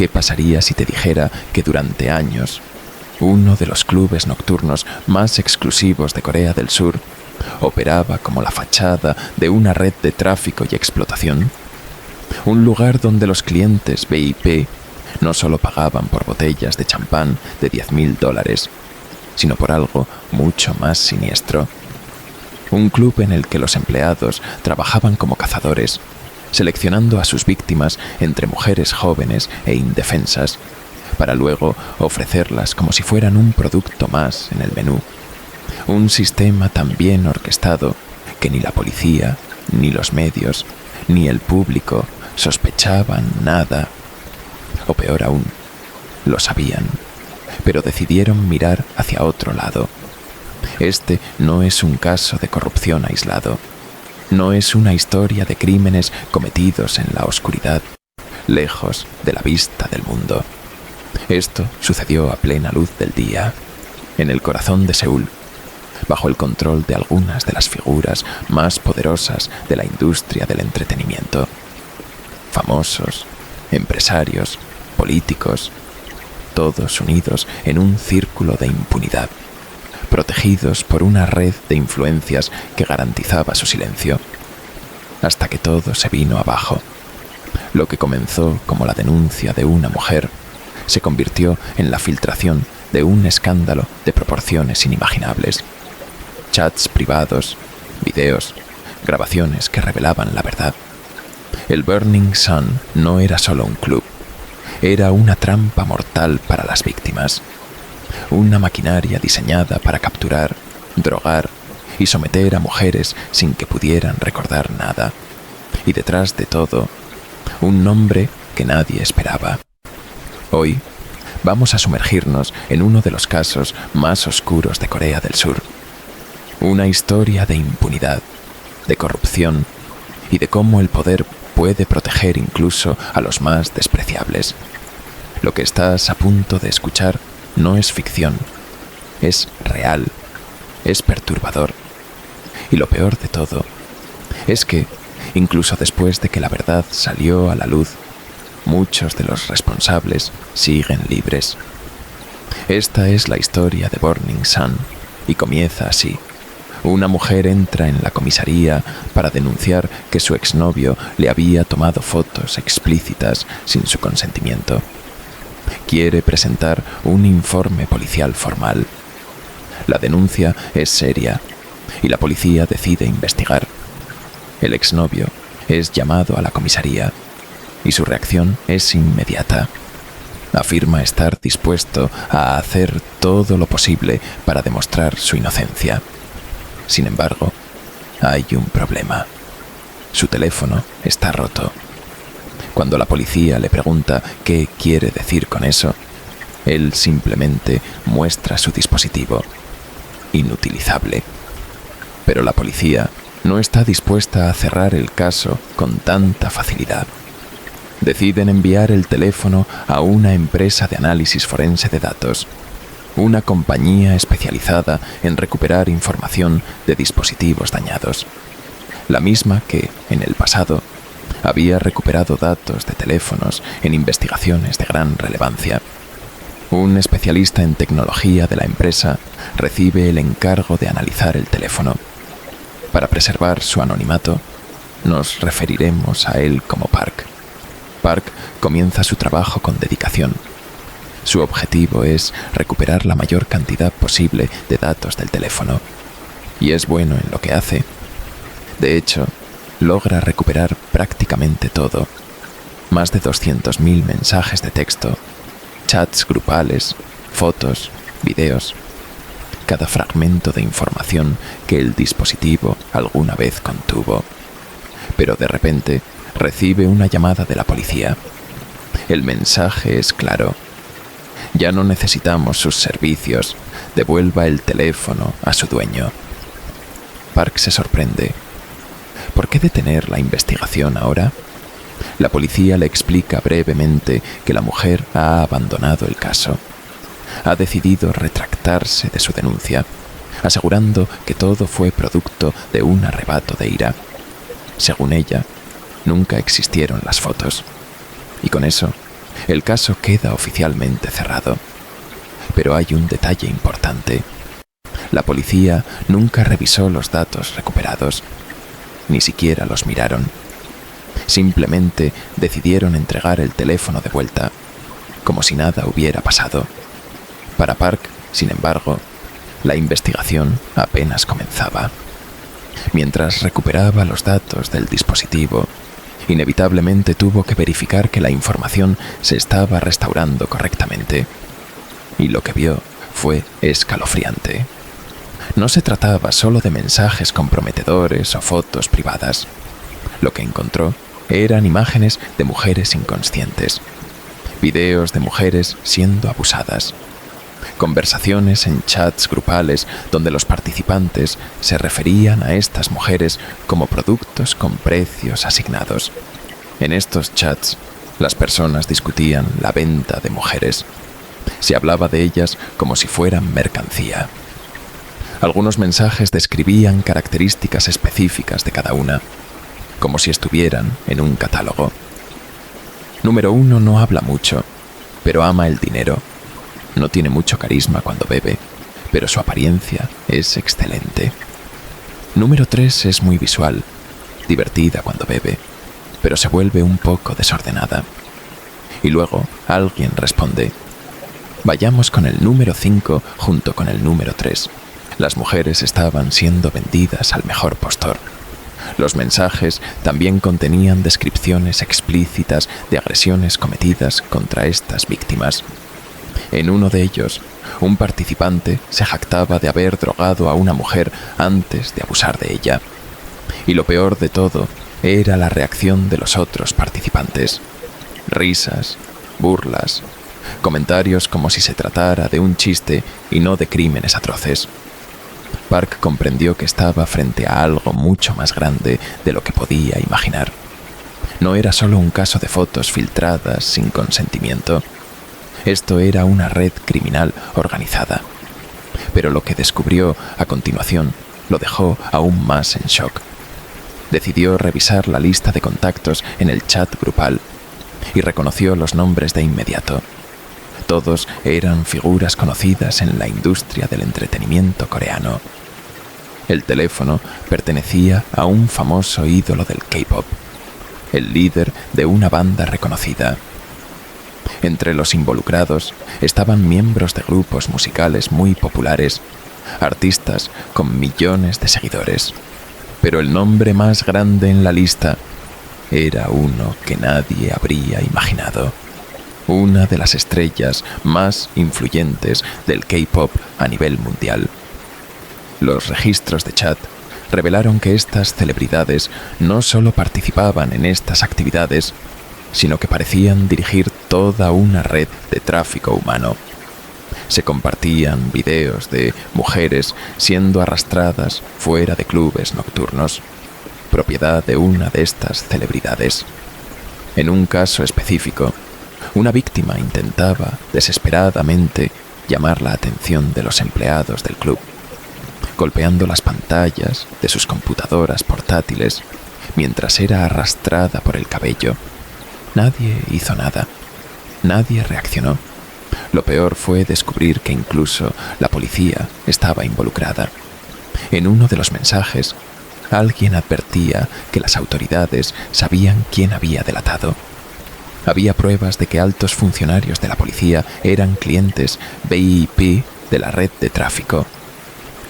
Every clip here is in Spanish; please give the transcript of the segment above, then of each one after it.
¿Qué pasaría si te dijera que durante años uno de los clubes nocturnos más exclusivos de Corea del Sur operaba como la fachada de una red de tráfico y explotación? Un lugar donde los clientes VIP no solo pagaban por botellas de champán de $10.000, sino por algo mucho más siniestro. Un club en el que los empleados trabajaban como cazadores, seleccionando a sus víctimas entre mujeres jóvenes e indefensas, para luego ofrecerlas como si fueran un producto más en el menú. Un sistema tan bien orquestado que ni la policía, ni los medios, ni el público sospechaban nada. O peor aún, lo sabían, pero decidieron mirar hacia otro lado. Este no es un caso de corrupción aislado. No es una historia de crímenes cometidos en la oscuridad, lejos de la vista del mundo. Esto sucedió a plena luz del día, en el corazón de Seúl, bajo el control de algunas de las figuras más poderosas de la industria del entretenimiento. Famosos, empresarios, políticos, todos unidos en un círculo de impunidad, protegidos por una red de influencias que garantizaba su silencio, hasta que todo se vino abajo. Lo que comenzó como la denuncia de una mujer se convirtió en la filtración de un escándalo de proporciones inimaginables. Chats privados, videos, grabaciones que revelaban la verdad. El Burning Sun no era solo un club, era una trampa mortal para las víctimas. Una maquinaria diseñada para capturar, drogar y someter a mujeres sin que pudieran recordar nada. Y detrás de todo, un nombre que nadie esperaba. Hoy vamos a sumergirnos en uno de los casos más oscuros de Corea del Sur. Una historia de impunidad, de corrupción y de cómo el poder puede proteger incluso a los más despreciables. Lo que estás a punto de escuchar no es ficción, es real, es perturbador. Y lo peor de todo es que, incluso después de que la verdad salió a la luz, muchos de los responsables siguen libres. Esta es la historia de Burning Sun y comienza así. Una mujer entra en la comisaría para denunciar que su exnovio le había tomado fotos explícitas sin su consentimiento. Quiere presentar un informe policial formal. La denuncia es seria y la policía decide investigar. El exnovio es llamado a la comisaría y su reacción es inmediata. Afirma estar dispuesto a hacer todo lo posible para demostrar su inocencia. Sin embargo, hay un problema. Su teléfono está roto. Cuando la policía le pregunta qué quiere decir con eso, él simplemente muestra su dispositivo, inutilizable. Pero la policía no está dispuesta a cerrar el caso con tanta facilidad. Deciden enviar el teléfono a una empresa de análisis forense de datos, una compañía especializada en recuperar información de dispositivos dañados, la misma que, en el pasado, había recuperado datos de teléfonos en investigaciones de gran relevancia. Un especialista en tecnología de la empresa recibe el encargo de analizar el teléfono. Para preservar su anonimato, nos referiremos a él como Park. Park comienza su trabajo con dedicación. Su objetivo es recuperar la mayor cantidad posible de datos del teléfono. Y es bueno en lo que hace. De hecho, logra recuperar prácticamente todo. Más de 200.000 mensajes de texto, chats grupales, fotos, videos. Cada fragmento de información que el dispositivo alguna vez contuvo. Pero de repente recibe una llamada de la policía. El mensaje es claro. Ya no necesitamos sus servicios. Devuelva el teléfono a su dueño. Park se sorprende. ¿Por qué detener la investigación ahora? La policía le explica brevemente que la mujer ha abandonado el caso. Ha decidido retractarse de su denuncia, asegurando que todo fue producto de un arrebato de ira. Según ella, nunca existieron las fotos. Y con eso, El caso queda oficialmente cerrado. Pero hay un detalle importante. La policía nunca revisó los datos recuperados. Ni siquiera los miraron. Simplemente decidieron entregar el teléfono de vuelta, como si nada hubiera pasado. Para Park, sin embargo, la investigación apenas comenzaba. Mientras recuperaba los datos del dispositivo, inevitablemente tuvo que verificar que la información se estaba restaurando correctamente. Y lo que vio fue escalofriante. No se trataba solo de mensajes comprometedores o fotos privadas. Lo que encontró eran imágenes de mujeres inconscientes, videos de mujeres siendo abusadas, conversaciones en chats grupales donde los participantes se referían a estas mujeres como productos con precios asignados. En estos chats, las personas discutían la venta de mujeres. Se hablaba de ellas como si fueran mercancía. Algunos mensajes describían características específicas de cada una, como si estuvieran en un catálogo. Número 1 no habla mucho, pero ama el dinero. No tiene mucho carisma cuando bebe, pero su apariencia es excelente. Número 3 es muy visual, divertida cuando bebe, pero se vuelve un poco desordenada. Y luego alguien responde: vayamos con el número 5 junto con el número 3. Las mujeres estaban siendo vendidas al mejor postor. Los mensajes también contenían descripciones explícitas de agresiones cometidas contra estas víctimas. En uno de ellos, un participante se jactaba de haber drogado a una mujer antes de abusar de ella. Y lo peor de todo era la reacción de los otros participantes. Risas, burlas, comentarios como si se tratara de un chiste y no de crímenes atroces. Park comprendió que estaba frente a algo mucho más grande de lo que podía imaginar. No era solo un caso de fotos filtradas sin consentimiento. Esto era una red criminal organizada. Pero lo que descubrió a continuación lo dejó aún más en shock. Decidió revisar la lista de contactos en el chat grupal y reconoció los nombres de inmediato. Todos eran figuras conocidas en la industria del entretenimiento coreano. El teléfono pertenecía a un famoso ídolo del K-pop, el líder de una banda reconocida. Entre los involucrados estaban miembros de grupos musicales muy populares, artistas con millones de seguidores. Pero el nombre más grande en la lista era uno que nadie habría imaginado. Una de las estrellas más influyentes del K-pop a nivel mundial. Los registros de chat revelaron que estas celebridades no solo participaban en estas actividades, sino que parecían dirigir toda una red de tráfico humano. Se compartían videos de mujeres siendo arrastradas fuera de clubes nocturnos, propiedad de una de estas celebridades. En un caso específico, una víctima intentaba desesperadamente llamar la atención de los empleados del club, golpeando las pantallas de sus computadoras portátiles mientras era arrastrada por el cabello. Nadie hizo nada. Nadie reaccionó. Lo peor fue descubrir que incluso la policía estaba involucrada. En uno de los mensajes, alguien advertía que las autoridades sabían quién había delatado. Había pruebas de que altos funcionarios de la policía eran clientes VIP de la red de tráfico.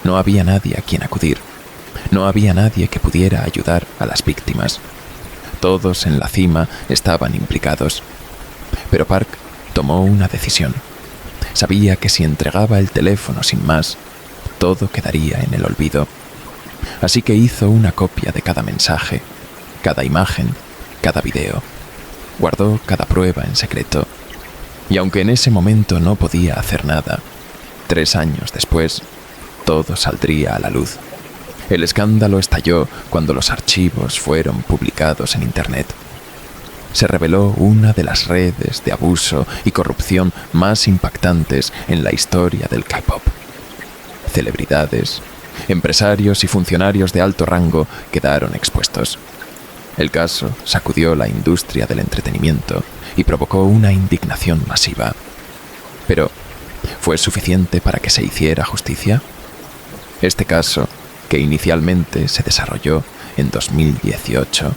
No había nadie a quien acudir. No había nadie que pudiera ayudar a las víctimas. Todos en la cima estaban implicados. Pero Park tomó una decisión. Sabía que si entregaba el teléfono sin más, todo quedaría en el olvido. Así que hizo una copia de cada mensaje, cada imagen, cada video. Guardó cada prueba en secreto. Y aunque en ese momento no podía hacer nada, 3 años después, todo saldría a la luz. El escándalo estalló cuando los archivos fueron publicados en Internet. Se reveló una de las redes de abuso y corrupción más impactantes en la historia del K-pop. Celebridades, empresarios y funcionarios de alto rango quedaron expuestos. El caso sacudió la industria del entretenimiento y provocó una indignación masiva. Pero, ¿fue suficiente para que se hiciera justicia? Este caso, que inicialmente se desarrolló en 2018,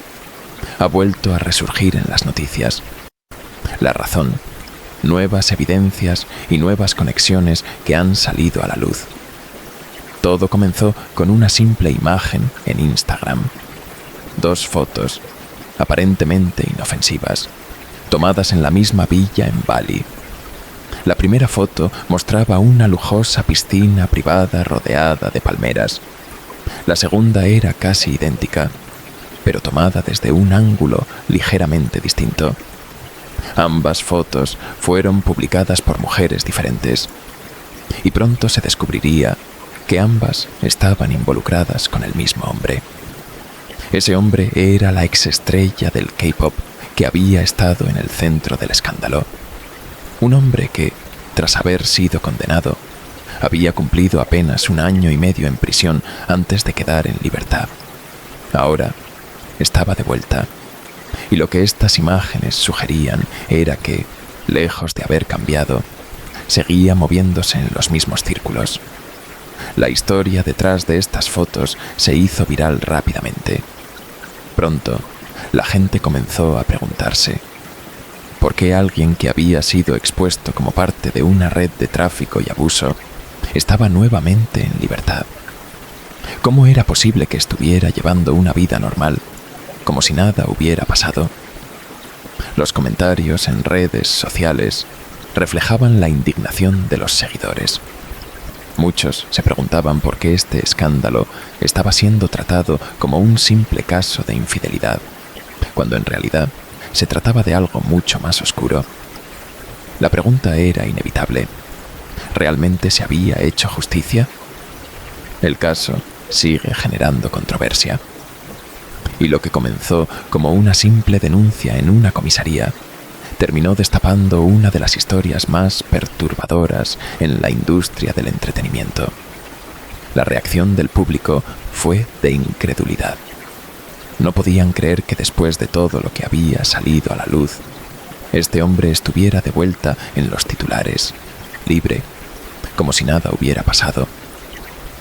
ha vuelto a resurgir en las noticias. La razón, nuevas evidencias y nuevas conexiones que han salido a la luz. Todo comenzó con una simple imagen en Instagram. 2 fotos, aparentemente inofensivas, tomadas en la misma villa en Bali. La primera foto mostraba una lujosa piscina privada rodeada de palmeras. La segunda era casi idéntica, pero tomada desde un ángulo ligeramente distinto. Ambas fotos fueron publicadas por mujeres diferentes, y pronto se descubriría que ambas estaban involucradas con el mismo hombre. Ese hombre era la exestrella del K-pop que había estado en el centro del escándalo. Un hombre que, tras haber sido condenado, había cumplido apenas 1 año y medio en prisión antes de quedar en libertad. Ahora estaba de vuelta, y lo que estas imágenes sugerían era que, lejos de haber cambiado, seguía moviéndose en los mismos círculos. La historia detrás de estas fotos se hizo viral rápidamente. Pronto, la gente comenzó a preguntarse ¿por qué alguien que había sido expuesto como parte de una red de tráfico y abuso estaba nuevamente en libertad? ¿Cómo era posible que estuviera llevando una vida normal, como si nada hubiera pasado? Los comentarios en redes sociales reflejaban la indignación de los seguidores. Muchos se preguntaban por qué este escándalo estaba siendo tratado como un simple caso de infidelidad, cuando en realidad se trataba de algo mucho más oscuro. La pregunta era inevitable. ¿Realmente se había hecho justicia? El caso sigue generando controversia. Y lo que comenzó como una simple denuncia en una comisaría terminó destapando una de las historias más perturbadoras en la industria del entretenimiento. La reacción del público fue de incredulidad. No podían creer que después de todo lo que había salido a la luz, este hombre estuviera de vuelta en los titulares, libre, como si nada hubiera pasado.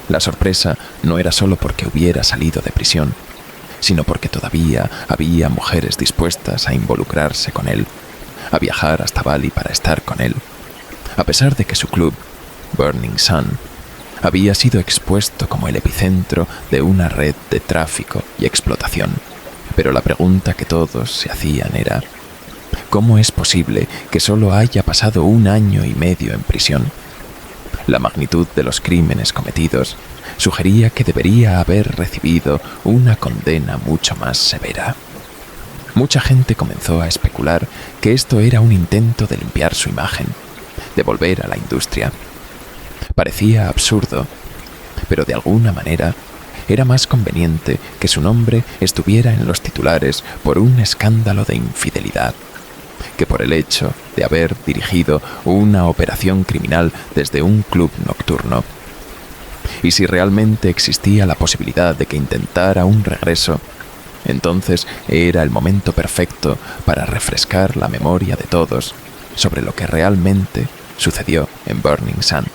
La sorpresa no era solo porque hubiera salido de prisión, sino porque todavía había mujeres dispuestas a involucrarse con él, a viajar hasta Bali para estar con él, a pesar de que su club, Burning Sun, había sido expuesto como el epicentro de una red de tráfico y explotación. Pero la pregunta que todos se hacían era: ¿cómo es posible que solo haya pasado 1 año y medio en prisión? La magnitud de los crímenes cometidos sugería que debería haber recibido una condena mucho más severa. Mucha gente comenzó a especular que esto era un intento de limpiar su imagen, de volver a la industria. Parecía absurdo, pero de alguna manera era más conveniente que su nombre estuviera en los titulares por un escándalo de infidelidad que por el hecho de haber dirigido una operación criminal desde un club nocturno. Y si realmente existía la posibilidad de que intentara un regreso, entonces era el momento perfecto para refrescar la memoria de todos sobre lo que realmente sucedió en Burning Sun.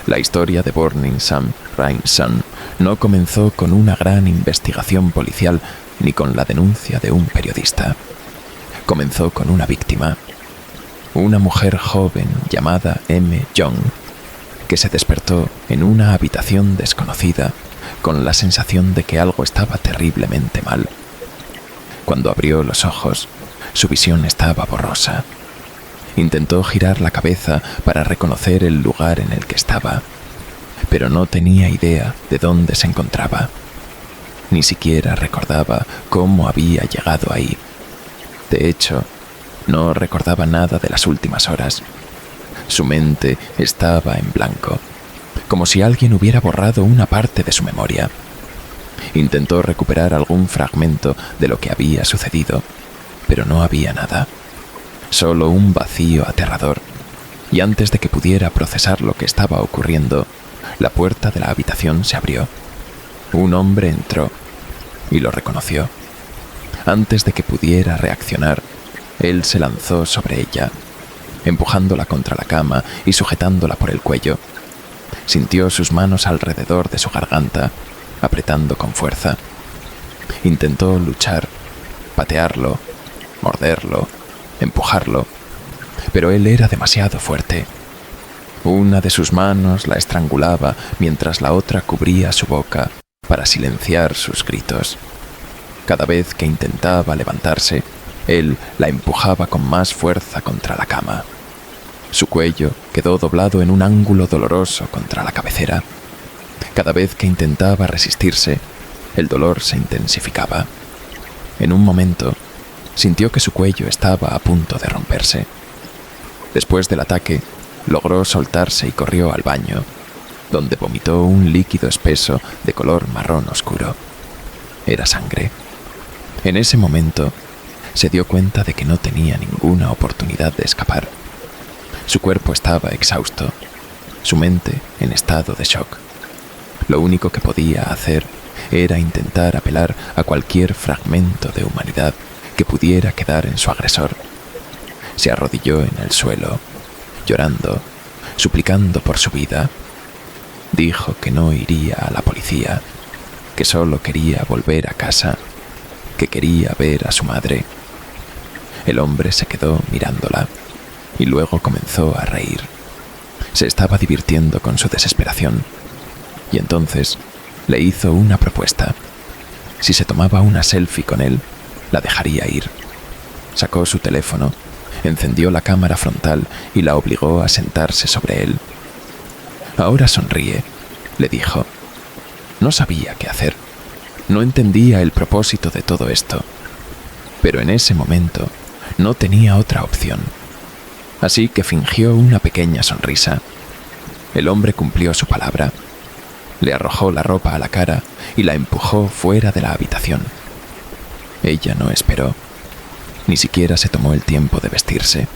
La historia de Burning Sun, Rain Sun, no comenzó con una gran investigación policial ni con la denuncia de un periodista. Comenzó con una víctima, una mujer joven llamada M. Jong, que se despertó en una habitación desconocida con la sensación de que algo estaba terriblemente mal. Cuando abrió los ojos, su visión estaba borrosa. Intentó girar la cabeza para reconocer el lugar en el que estaba, pero no tenía idea de dónde se encontraba. Ni siquiera recordaba cómo había llegado ahí. De hecho, no recordaba nada de las últimas horas. Su mente estaba en blanco, como si alguien hubiera borrado una parte de su memoria. Intentó recuperar algún fragmento de lo que había sucedido, pero no había nada. Solo un vacío aterrador. Y antes de que pudiera procesar lo que estaba ocurriendo, la puerta de la habitación se abrió. Un hombre entró y lo reconoció. Antes de que pudiera reaccionar, Él se lanzó sobre ella, empujándola contra la cama y sujetándola por el cuello. Sintió sus manos alrededor de su garganta, apretando con fuerza. Intentó luchar, patearlo, morderlo, empujarlo, pero él era demasiado fuerte. Una de sus manos la estrangulaba mientras la otra cubría su boca para silenciar sus gritos. Cada vez que intentaba levantarse, él la empujaba con más fuerza contra la cama. Su cuello quedó doblado en un ángulo doloroso contra la cabecera. Cada vez que intentaba resistirse, el dolor se intensificaba. En un momento, sintió que su cuello estaba a punto de romperse. Después del ataque, logró soltarse y corrió al baño, donde vomitó un líquido espeso de color marrón oscuro. Era sangre. En ese momento, se dio cuenta de que no tenía ninguna oportunidad de escapar. Su cuerpo estaba exhausto, su mente en estado de shock. Lo único que podía hacer era intentar apelar a cualquier fragmento de humanidad que pudiera quedar en su agresor. Se arrodilló en el suelo, llorando, suplicando por su vida. Dijo que no iría a la policía, que solo quería volver a casa, que quería ver a su madre. El hombre se quedó mirándola y luego comenzó a reír. Se estaba divirtiendo con su desesperación y entonces le hizo una propuesta. Si se tomaba una selfie con él, la dejaría ir. Sacó su teléfono, encendió la cámara frontal y la obligó a sentarse sobre él. Ahora sonríe, le dijo. No sabía qué hacer. No entendía el propósito de todo esto. Pero en ese momento no tenía otra opción. Así que fingió una pequeña sonrisa. El hombre cumplió su palabra. Le arrojó la ropa a la cara y la empujó fuera de la habitación. Ella no esperó. Ni siquiera se tomó el tiempo de vestirse.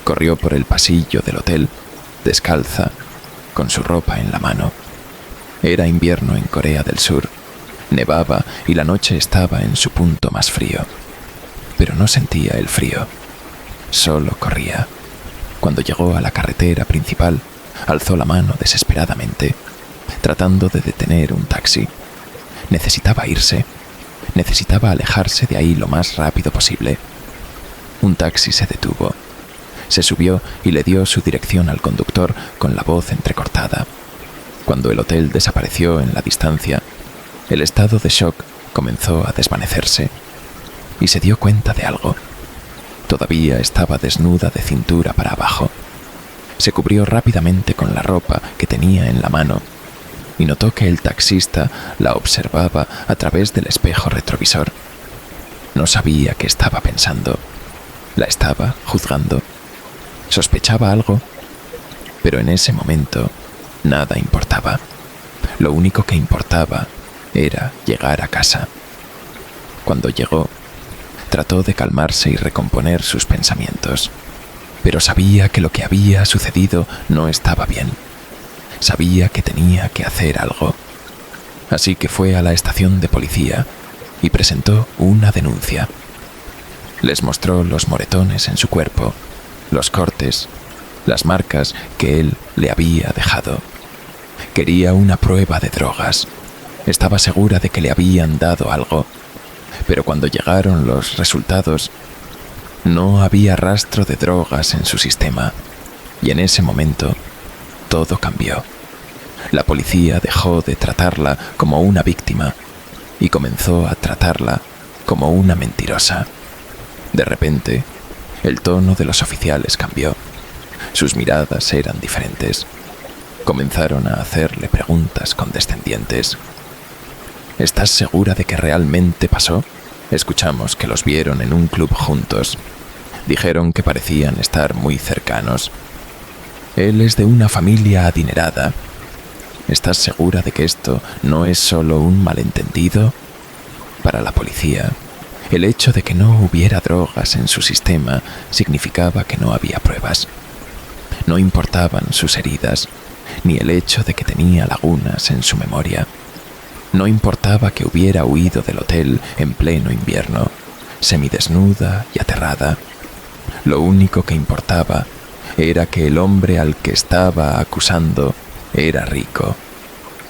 Corrió por el pasillo del hotel, descalza, con su ropa en la mano. Era invierno en Corea del Sur. Nevaba y la noche estaba en su punto más frío. Pero no sentía el frío. Solo corría. Cuando llegó a la carretera principal, alzó la mano desesperadamente, tratando de detener un taxi. Necesitaba irse. Necesitaba alejarse de ahí lo más rápido posible. Un taxi se detuvo. Se subió y le dio su dirección al conductor con la voz entrecortada. Cuando el hotel desapareció en la distancia, el estado de shock comenzó a desvanecerse y se dio cuenta de algo. Todavía estaba desnuda de cintura para abajo. Se cubrió rápidamente con la ropa que tenía en la mano y notó que el taxista la observaba a través del espejo retrovisor. No sabía qué estaba pensando. La estaba juzgando. Sospechaba algo, pero en ese momento nada importaba. Lo único que importaba era llegar a casa. Cuando llegó, trató de calmarse y recomponer sus pensamientos, pero sabía que lo que había sucedido no estaba bien. Sabía que tenía que hacer algo. Así que fue a la estación de policía y presentó una denuncia. Les mostró los moretones en su cuerpo, los cortes, las marcas que él le había dejado. Quería una prueba de drogas. Estaba segura de que le habían dado algo, pero cuando llegaron los resultados, no había rastro de drogas en su sistema, y en ese momento todo cambió. La policía dejó de tratarla como una víctima y comenzó a tratarla como una mentirosa. De repente, el tono de los oficiales cambió. Sus miradas eran diferentes. Comenzaron a hacerle preguntas condescendientes. ¿Estás segura de que realmente pasó? Escuchamos que los vieron en un club juntos. Dijeron que parecían estar muy cercanos. Él es de una familia adinerada. ¿Estás segura de que esto no es solo un malentendido? Para la policía, el hecho de que no hubiera drogas en su sistema significaba que no había pruebas. No importaban sus heridas, ni el hecho de que tenía lagunas en su memoria. No importaba que hubiera huido del hotel en pleno invierno, semidesnuda y aterrada. Lo único que importaba era que el hombre al que estaba acusando era rico.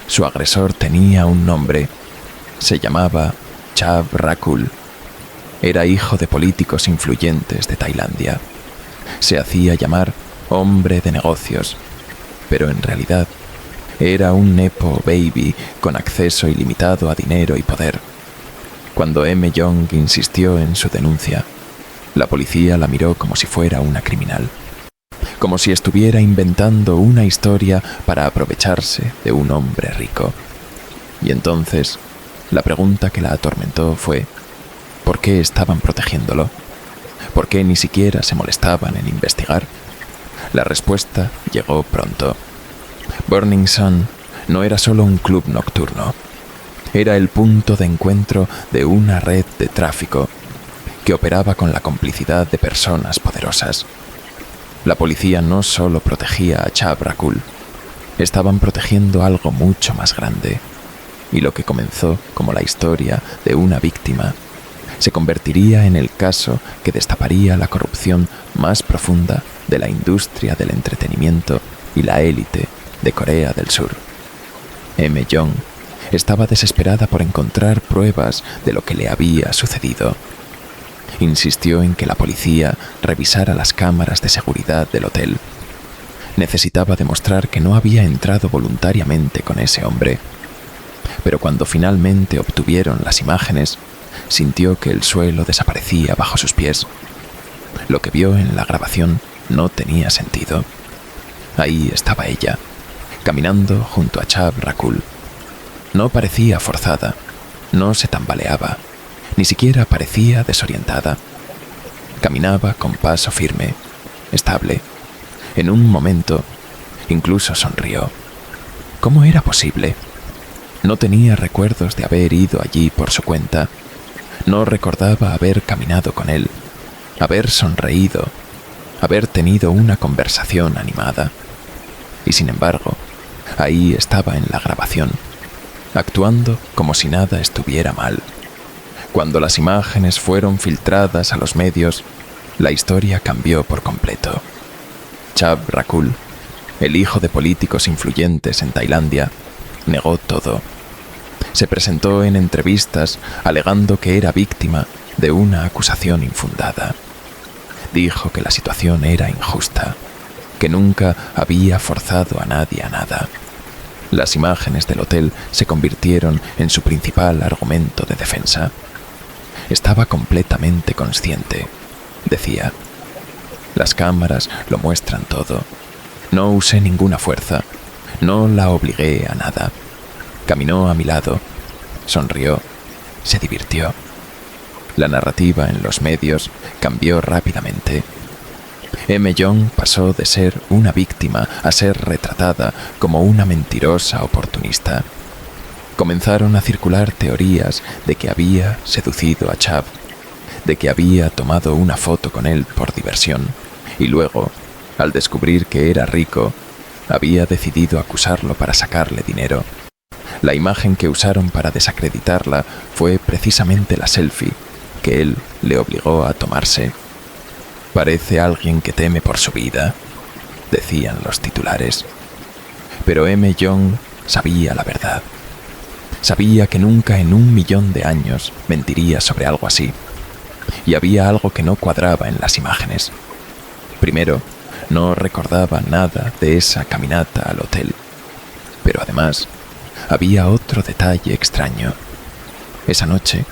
Su agresor tenía un nombre. Se llamaba Chab Rakul. Era hijo de políticos influyentes de Tailandia. Se hacía llamar hombre de negocios, pero en realidad era un nepo baby con acceso ilimitado a dinero y poder. Cuando M. Young insistió en su denuncia, la policía la miró como si fuera una criminal, como si estuviera inventando una historia para aprovecharse de un hombre rico. Y entonces, la pregunta que la atormentó fue: ¿por qué estaban protegiéndolo? ¿Por qué ni siquiera se molestaban en investigar? La respuesta llegó pronto. Burning Sun no era solo un club nocturno. Era el punto de encuentro de una red de tráfico que operaba con la complicidad de personas poderosas. La policía no solo protegía a Chab Rakul, estaban protegiendo algo mucho más grande. Y lo que comenzó como la historia de una víctima se convertiría en el caso que destaparía la corrupción más profunda de la industria del entretenimiento y la élite de Corea del Sur. M. Young estaba desesperada por encontrar pruebas de lo que le había sucedido. Insistió en que la policía revisara las cámaras de seguridad del hotel. Necesitaba demostrar que no había entrado voluntariamente con ese hombre. Pero cuando finalmente obtuvieron las imágenes, sintió que el suelo desaparecía bajo sus pies. Lo que vio en la grabación no tenía sentido. Ahí estaba ella, caminando junto a Chab Rakul. No parecía forzada, no se tambaleaba, ni siquiera parecía desorientada. Caminaba con paso firme, estable. En un momento, incluso sonrió. ¿Cómo era posible? No tenía recuerdos de haber ido allí por su cuenta. No recordaba haber caminado con él, haber sonreído, haber tenido una conversación animada. Y sin embargo, ahí estaba en la grabación, actuando como si nada estuviera mal. Cuando las imágenes fueron filtradas a los medios, la historia cambió por completo. Chab Rakul, el hijo de políticos influyentes en Tailandia, negó todo. Se presentó en entrevistas alegando que era víctima de una acusación infundada. Dijo que la situación era injusta, que nunca había forzado a nadie a nada. Las imágenes del hotel se convirtieron en su principal argumento de defensa. Estaba completamente consciente, decía. Las cámaras lo muestran todo. No usé ninguna fuerza, no la obligué a nada. Caminó a mi lado, sonrió, se divirtió. La narrativa en los medios cambió rápidamente. M. Young pasó de ser una víctima a ser retratada como una mentirosa oportunista. Comenzaron a circular teorías de que había seducido a Chab, de que había tomado una foto con él por diversión, y luego, al descubrir que era rico, había decidido acusarlo para sacarle dinero. La imagen que usaron para desacreditarla fue precisamente la selfie que él le obligó a tomarse. Parece alguien que teme por su vida, decían los titulares. Pero M. Young sabía la verdad. Sabía que nunca en 1.000.000 de años mentiría sobre algo así. Y había algo que no cuadraba en las imágenes. Primero, no recordaba nada de esa caminata al hotel. Pero además, había otro detalle extraño. Esa noche,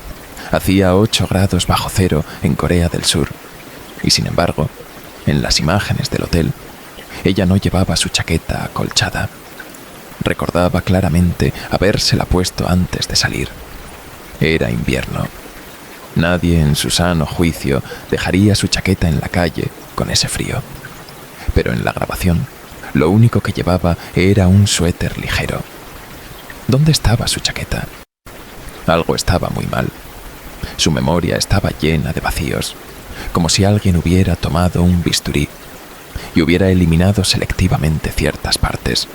hacía 8 grados bajo cero en Corea del Sur. Y sin embargo, en las imágenes del hotel, ella no llevaba su chaqueta acolchada. Recordaba claramente habérsela puesto antes de salir. Era invierno. Nadie en su sano juicio dejaría su chaqueta en la calle con ese frío. Pero en la grabación, lo único que llevaba era un suéter ligero. ¿Dónde estaba su chaqueta? Algo estaba muy mal. Su memoria estaba llena de vacíos, como si alguien hubiera tomado un bisturí y hubiera eliminado selectivamente ciertas partes.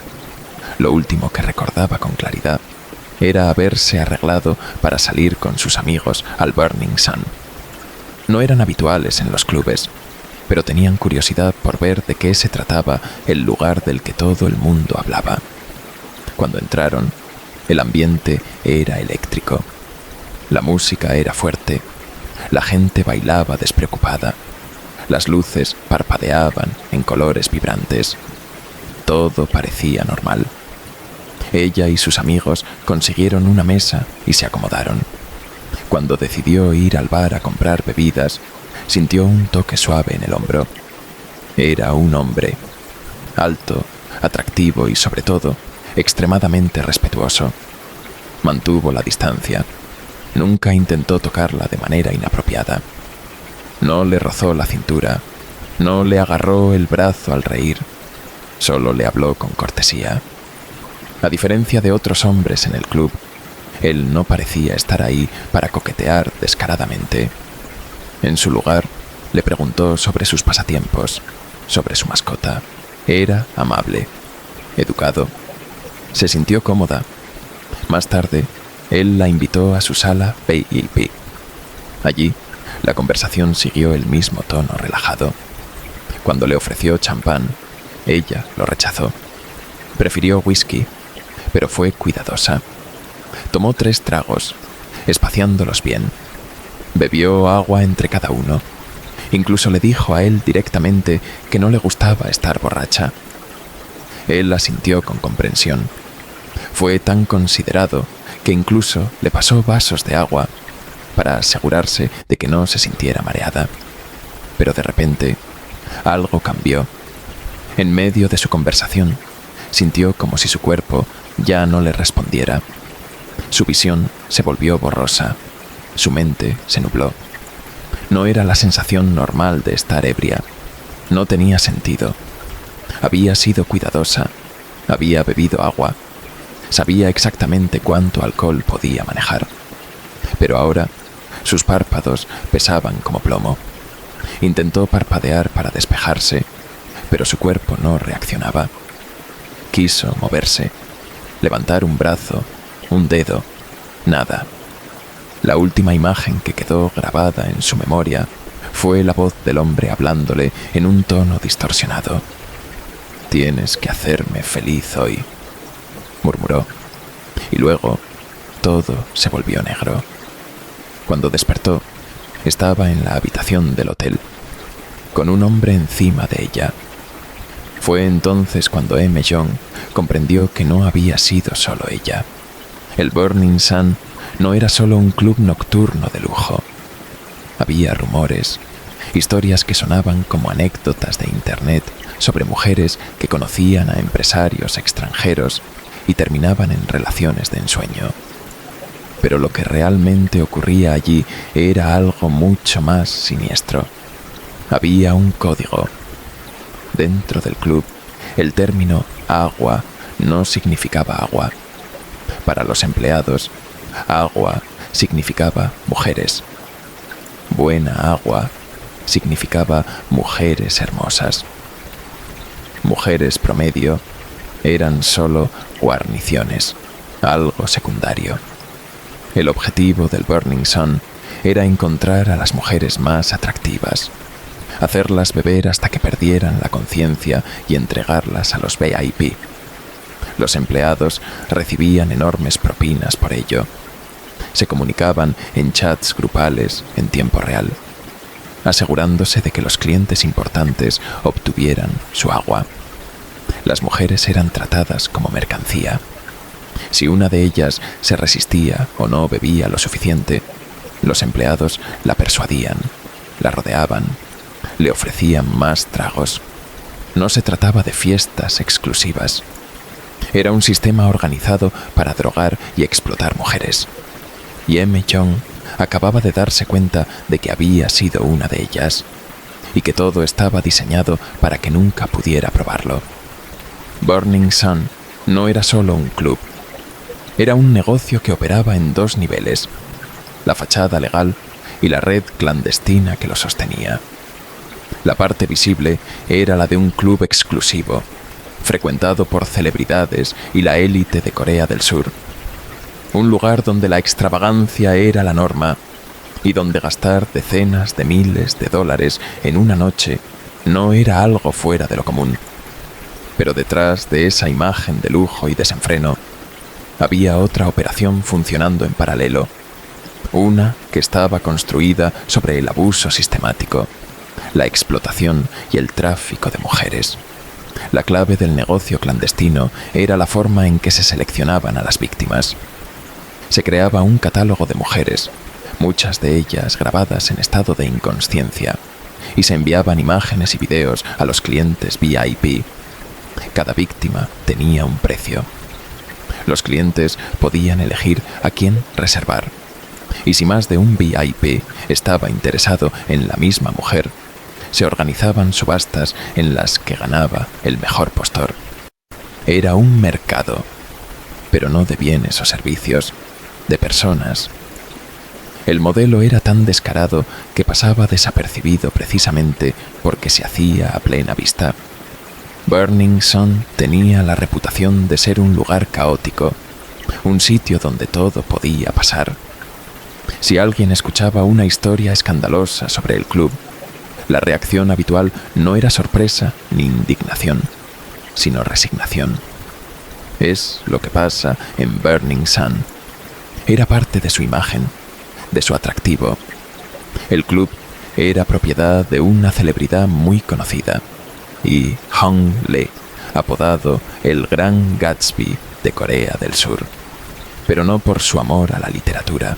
Lo último que recordaba con claridad era haberse arreglado para salir con sus amigos al Burning Sun. No eran habituales en los clubes. pero tenían curiosidad por ver de qué se trataba el lugar del que todo el mundo hablaba. Cuando entraron, el ambiente era eléctrico. La música era fuerte. La gente bailaba despreocupada. Las luces parpadeaban en colores vibrantes. Todo parecía normal. Ella y sus amigos consiguieron una mesa y se acomodaron. Cuando decidió ir al bar a comprar bebidas, sintió un toque suave en el hombro. Era un hombre, alto, atractivo y, sobre todo, extremadamente respetuoso. Mantuvo la distancia. Nunca intentó tocarla de manera inapropiada. No le rozó la cintura, no le agarró el brazo al reír, solo le habló con cortesía. A diferencia de otros hombres en el club, él no parecía estar ahí para coquetear descaradamente. En su lugar, le preguntó sobre sus pasatiempos, sobre su mascota. Era amable, educado. Se sintió cómoda. Más tarde, él la invitó a su sala VIP. Allí, la conversación siguió el mismo tono relajado. Cuando le ofreció champán, ella lo rechazó. Prefirió whisky, pero fue cuidadosa. Tomó 3 tragos, espaciándolos bien. Bebió agua entre cada uno. Incluso le dijo a él directamente que no le gustaba estar borracha. Él asintió con comprensión. Fue tan considerado que incluso le pasó vasos de agua para asegurarse de que no se sintiera mareada. Pero de repente, algo cambió. En medio de su conversación, sintió como si su cuerpo ya no le respondiera. Su visión se volvió borrosa. Su mente se nubló. No era la sensación normal de estar ebria. No tenía sentido. Había sido cuidadosa. Había bebido agua. Sabía exactamente cuánto alcohol podía manejar. Pero ahora, sus párpados pesaban como plomo. Intentó parpadear para despejarse, pero su cuerpo no reaccionaba. Quiso moverse, levantar un brazo, un dedo, nada. La última imagen que quedó grabada en su memoria fue la voz del hombre hablándole en un tono distorsionado. «Tienes que hacerme feliz hoy», murmuró, y luego todo se volvió negro. Cuando despertó, estaba en la habitación del hotel, con un hombre encima de ella. Fue entonces cuando M. Young comprendió que no había sido solo ella. El Burning Sun no era solo un club nocturno de lujo. Había rumores, historias que sonaban como anécdotas de internet sobre mujeres que conocían a empresarios extranjeros y terminaban en relaciones de ensueño. Pero lo que realmente ocurría allí era algo mucho más siniestro. Había un código. Dentro del club, el término agua no significaba agua. Para los empleados, agua significaba mujeres. Buena agua significaba mujeres hermosas. Mujeres promedio eran solo guarniciones, algo secundario. El objetivo del Burning Sun era encontrar a las mujeres más atractivas, hacerlas beber hasta que perdieran la conciencia y entregarlas a los VIP. Los empleados recibían enormes propinas por ello. Se comunicaban en chats grupales en tiempo real, asegurándose de que los clientes importantes obtuvieran su agua. Las mujeres eran tratadas como mercancía. Si una de ellas se resistía o no bebía lo suficiente, los empleados la persuadían, la rodeaban, le ofrecían más tragos. No se trataba de fiestas exclusivas. Era un sistema organizado para drogar y explotar mujeres. Y M. Young acababa de darse cuenta de que había sido una de ellas, y que todo estaba diseñado para que nunca pudiera probarlo. Burning Sun no era solo un club. Era un negocio que operaba en 2 niveles: la fachada legal y la red clandestina que lo sostenía. La parte visible era la de un club exclusivo, frecuentado por celebridades y la élite de Corea del Sur. Un lugar donde la extravagancia era la norma y donde gastar decenas de miles de dólares en una noche No era algo fuera de lo común. Pero detrás de esa imagen de lujo y desenfreno, había otra operación funcionando en paralelo. Una que estaba construida sobre el abuso sistemático, la explotación y el tráfico de mujeres. La clave del negocio clandestino era la forma en que se seleccionaban a las víctimas. Se creaba un catálogo de mujeres, muchas de ellas grabadas en estado de inconsciencia, y se enviaban imágenes y videos a los clientes VIP. Cada víctima tenía un precio. Los clientes podían elegir a quién reservar, y si más de un VIP estaba interesado en la misma mujer, se organizaban subastas en las que ganaba el mejor postor. Era un mercado, pero no de bienes o servicios, de personas. El modelo era tan descarado que pasaba desapercibido precisamente porque se hacía a plena vista. Burning Sun tenía la reputación de ser un lugar caótico, un sitio donde todo podía pasar. Si alguien escuchaba una historia escandalosa sobre el club, la reacción habitual no era sorpresa ni indignación, sino resignación. Es lo que pasa en Burning Sun. Era parte de su imagen, de su atractivo. El club era propiedad de una celebridad muy conocida, y Hong Lee, apodado el Gran Gatsby de Corea del Sur, pero no por su amor a la literatura,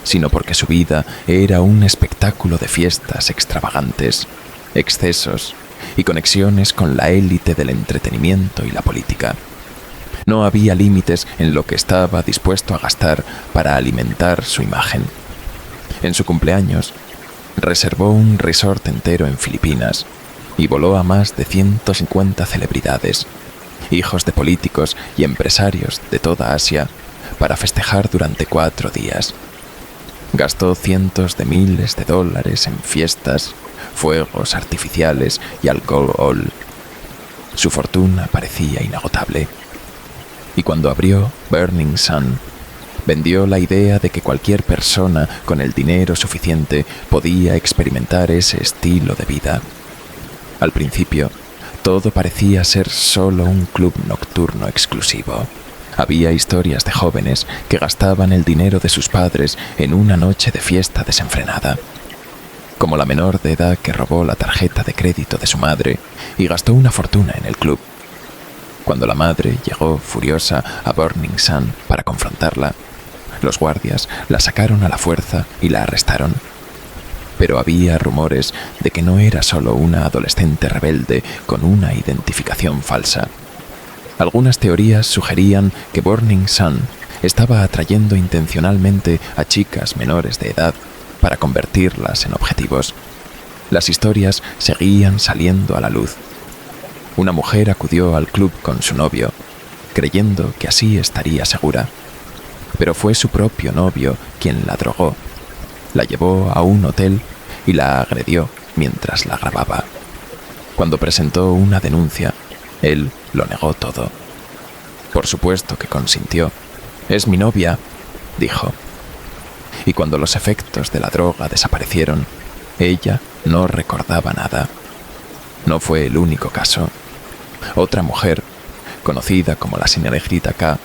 sino porque su vida era un espectáculo de fiestas extravagantes, excesos y conexiones con la élite del entretenimiento y la política. No había límites en lo que estaba dispuesto a gastar para alimentar su imagen. En su cumpleaños, reservó un resort entero en Filipinas y voló a más de 150 celebridades, hijos de políticos y empresarios de toda Asia, para festejar durante 4 días. Gastó cientos de miles de dólares en fiestas, fuegos artificiales y alcohol. Su fortuna parecía inagotable. Y cuando abrió Burning Sun, vendió la idea de que cualquier persona con el dinero suficiente podía experimentar ese estilo de vida. Al principio, todo parecía ser solo un club nocturno exclusivo. Había historias de jóvenes que gastaban el dinero de sus padres en una noche de fiesta desenfrenada, como la menor de edad que robó la tarjeta de crédito de su madre y gastó una fortuna en el club. Cuando la madre llegó furiosa a Burning Sun para confrontarla, los guardias la sacaron a la fuerza y la arrestaron. Pero había rumores de que no era solo una adolescente rebelde con una identificación falsa. Algunas teorías sugerían que Burning Sun estaba atrayendo intencionalmente a chicas menores de edad para convertirlas en objetivos. Las historias seguían saliendo a la luz. Una mujer acudió al club con su novio, creyendo que así estaría segura. Pero fue su propio novio quien la drogó. La llevó a un hotel y la agredió mientras la grababa. Cuando presentó una denuncia, él lo negó todo. Por supuesto que consintió. «Es mi novia», dijo. Y cuando los efectos de la droga desaparecieron, ella no recordaba nada. No fue el único caso. Otra mujer, conocida como la señorita K,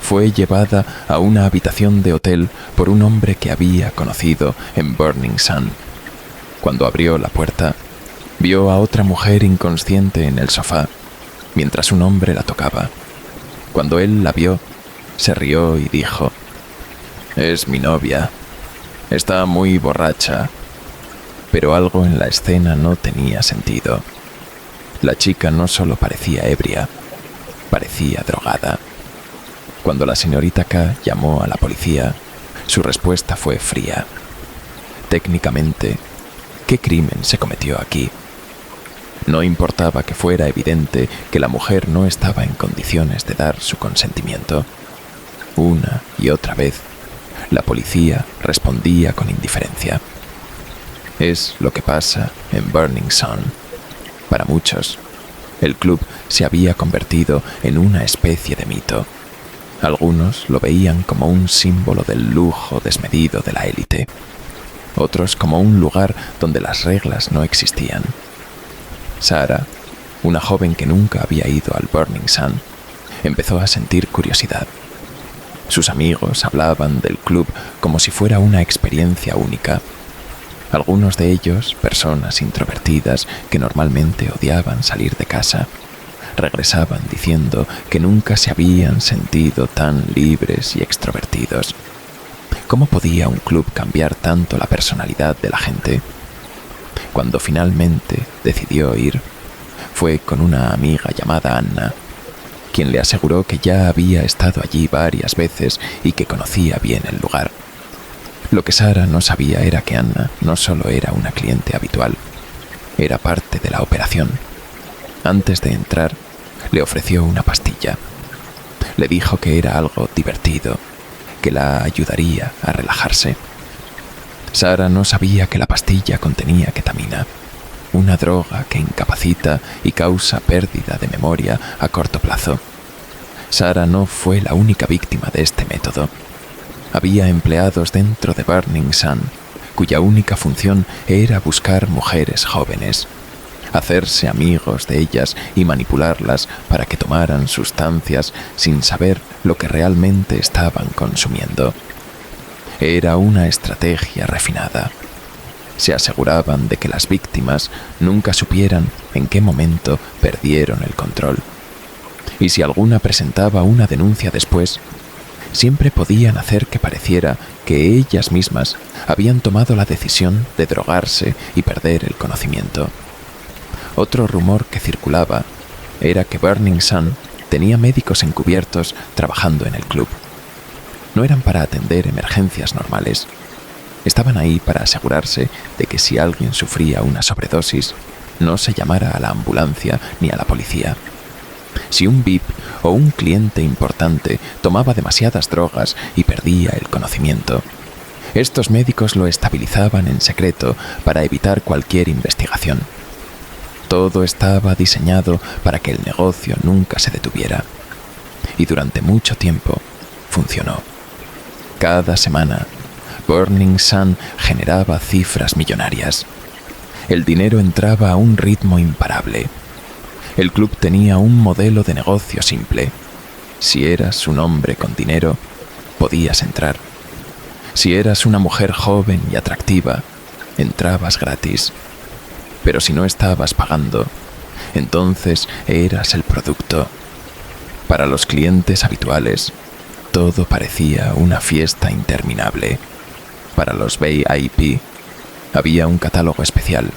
fue llevada a una habitación de hotel por un hombre que había conocido en Burning Sun. Cuando abrió la puerta, vio a otra mujer inconsciente en el sofá, mientras un hombre la tocaba. Cuando él la vio, se rió y dijo: «Es mi novia. Está muy borracha». Pero algo en la escena no tenía sentido. La chica no solo parecía ebria, parecía drogada. Cuando la señorita K llamó a la policía, su respuesta fue fría. Técnicamente, ¿qué crimen se cometió aquí? No importaba que fuera evidente que la mujer no estaba en condiciones de dar su consentimiento. Una y otra vez, la policía respondía con indiferencia. Es lo que pasa en Burning Sun. Para muchos, el club se había convertido en una especie de mito. Algunos lo veían como un símbolo del lujo desmedido de la élite. Otros como un lugar donde las reglas no existían. Sarah, una joven que nunca había ido al Burning Sun, empezó a sentir curiosidad. Sus amigos hablaban del club como si fuera una experiencia única. Algunos de ellos, personas introvertidas que normalmente odiaban salir de casa, regresaban diciendo que nunca se habían sentido tan libres y extrovertidos. ¿Cómo podía un club cambiar tanto la personalidad de la gente? Cuando finalmente decidió ir, fue con una amiga llamada Anna, quien le aseguró que ya había estado allí varias veces y que conocía bien el lugar. Lo que Sarah no sabía era que Anna no solo era una cliente habitual, era parte de la operación. Antes de entrar, le ofreció una pastilla. Le dijo que era algo divertido, que la ayudaría a relajarse. Sarah no sabía que la pastilla contenía ketamina, una droga que incapacita y causa pérdida de memoria a corto plazo. Sarah no fue la única víctima de este método. Había empleados dentro de Burning Sun, cuya única función era buscar mujeres jóvenes, hacerse amigos de ellas y manipularlas para que tomaran sustancias sin saber lo que realmente estaban consumiendo. Era una estrategia refinada. Se aseguraban de que las víctimas nunca supieran en qué momento perdieron el control. Y si alguna presentaba una denuncia después, siempre podían hacer que pareciera que ellas mismas habían tomado la decisión de drogarse y perder el conocimiento. Otro rumor que circulaba era que Burning Sun tenía médicos encubiertos trabajando en el club. No eran para atender emergencias normales. Estaban ahí para asegurarse de que si alguien sufría una sobredosis, no se llamara a la ambulancia ni a la policía. Si un VIP o un cliente importante tomaba demasiadas drogas y perdía el conocimiento, estos médicos lo estabilizaban en secreto para evitar cualquier investigación. Todo estaba diseñado para que el negocio nunca se detuviera. Y durante mucho tiempo funcionó. Cada semana, Burning Sun generaba cifras millonarias. El dinero entraba a un ritmo imparable. El club tenía un modelo de negocio simple. Si eras un hombre con dinero, podías entrar. Si eras una mujer joven y atractiva, entrabas gratis. Pero si no estabas pagando, entonces eras el producto. Para los clientes habituales, todo parecía una fiesta interminable. Para los VIP, había un catálogo especial.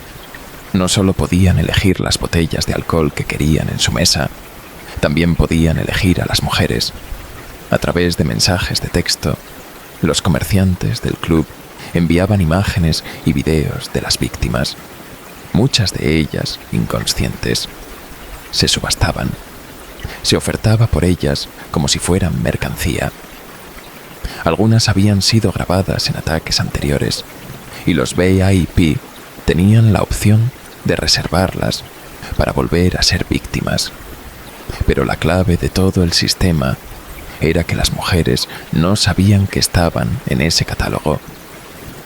No solo podían elegir las botellas de alcohol que querían en su mesa, también podían elegir a las mujeres. A través de mensajes de texto, los comerciantes del club enviaban imágenes y videos de las víctimas. Muchas de ellas inconscientes. Se subastaban. Se ofertaba por ellas como si fueran mercancía. Algunas habían sido grabadas en ataques anteriores y los VIP tenían la opción de reservarlas para volver a ser víctimas. Pero la clave de todo el sistema era que las mujeres no sabían que estaban en ese catálogo.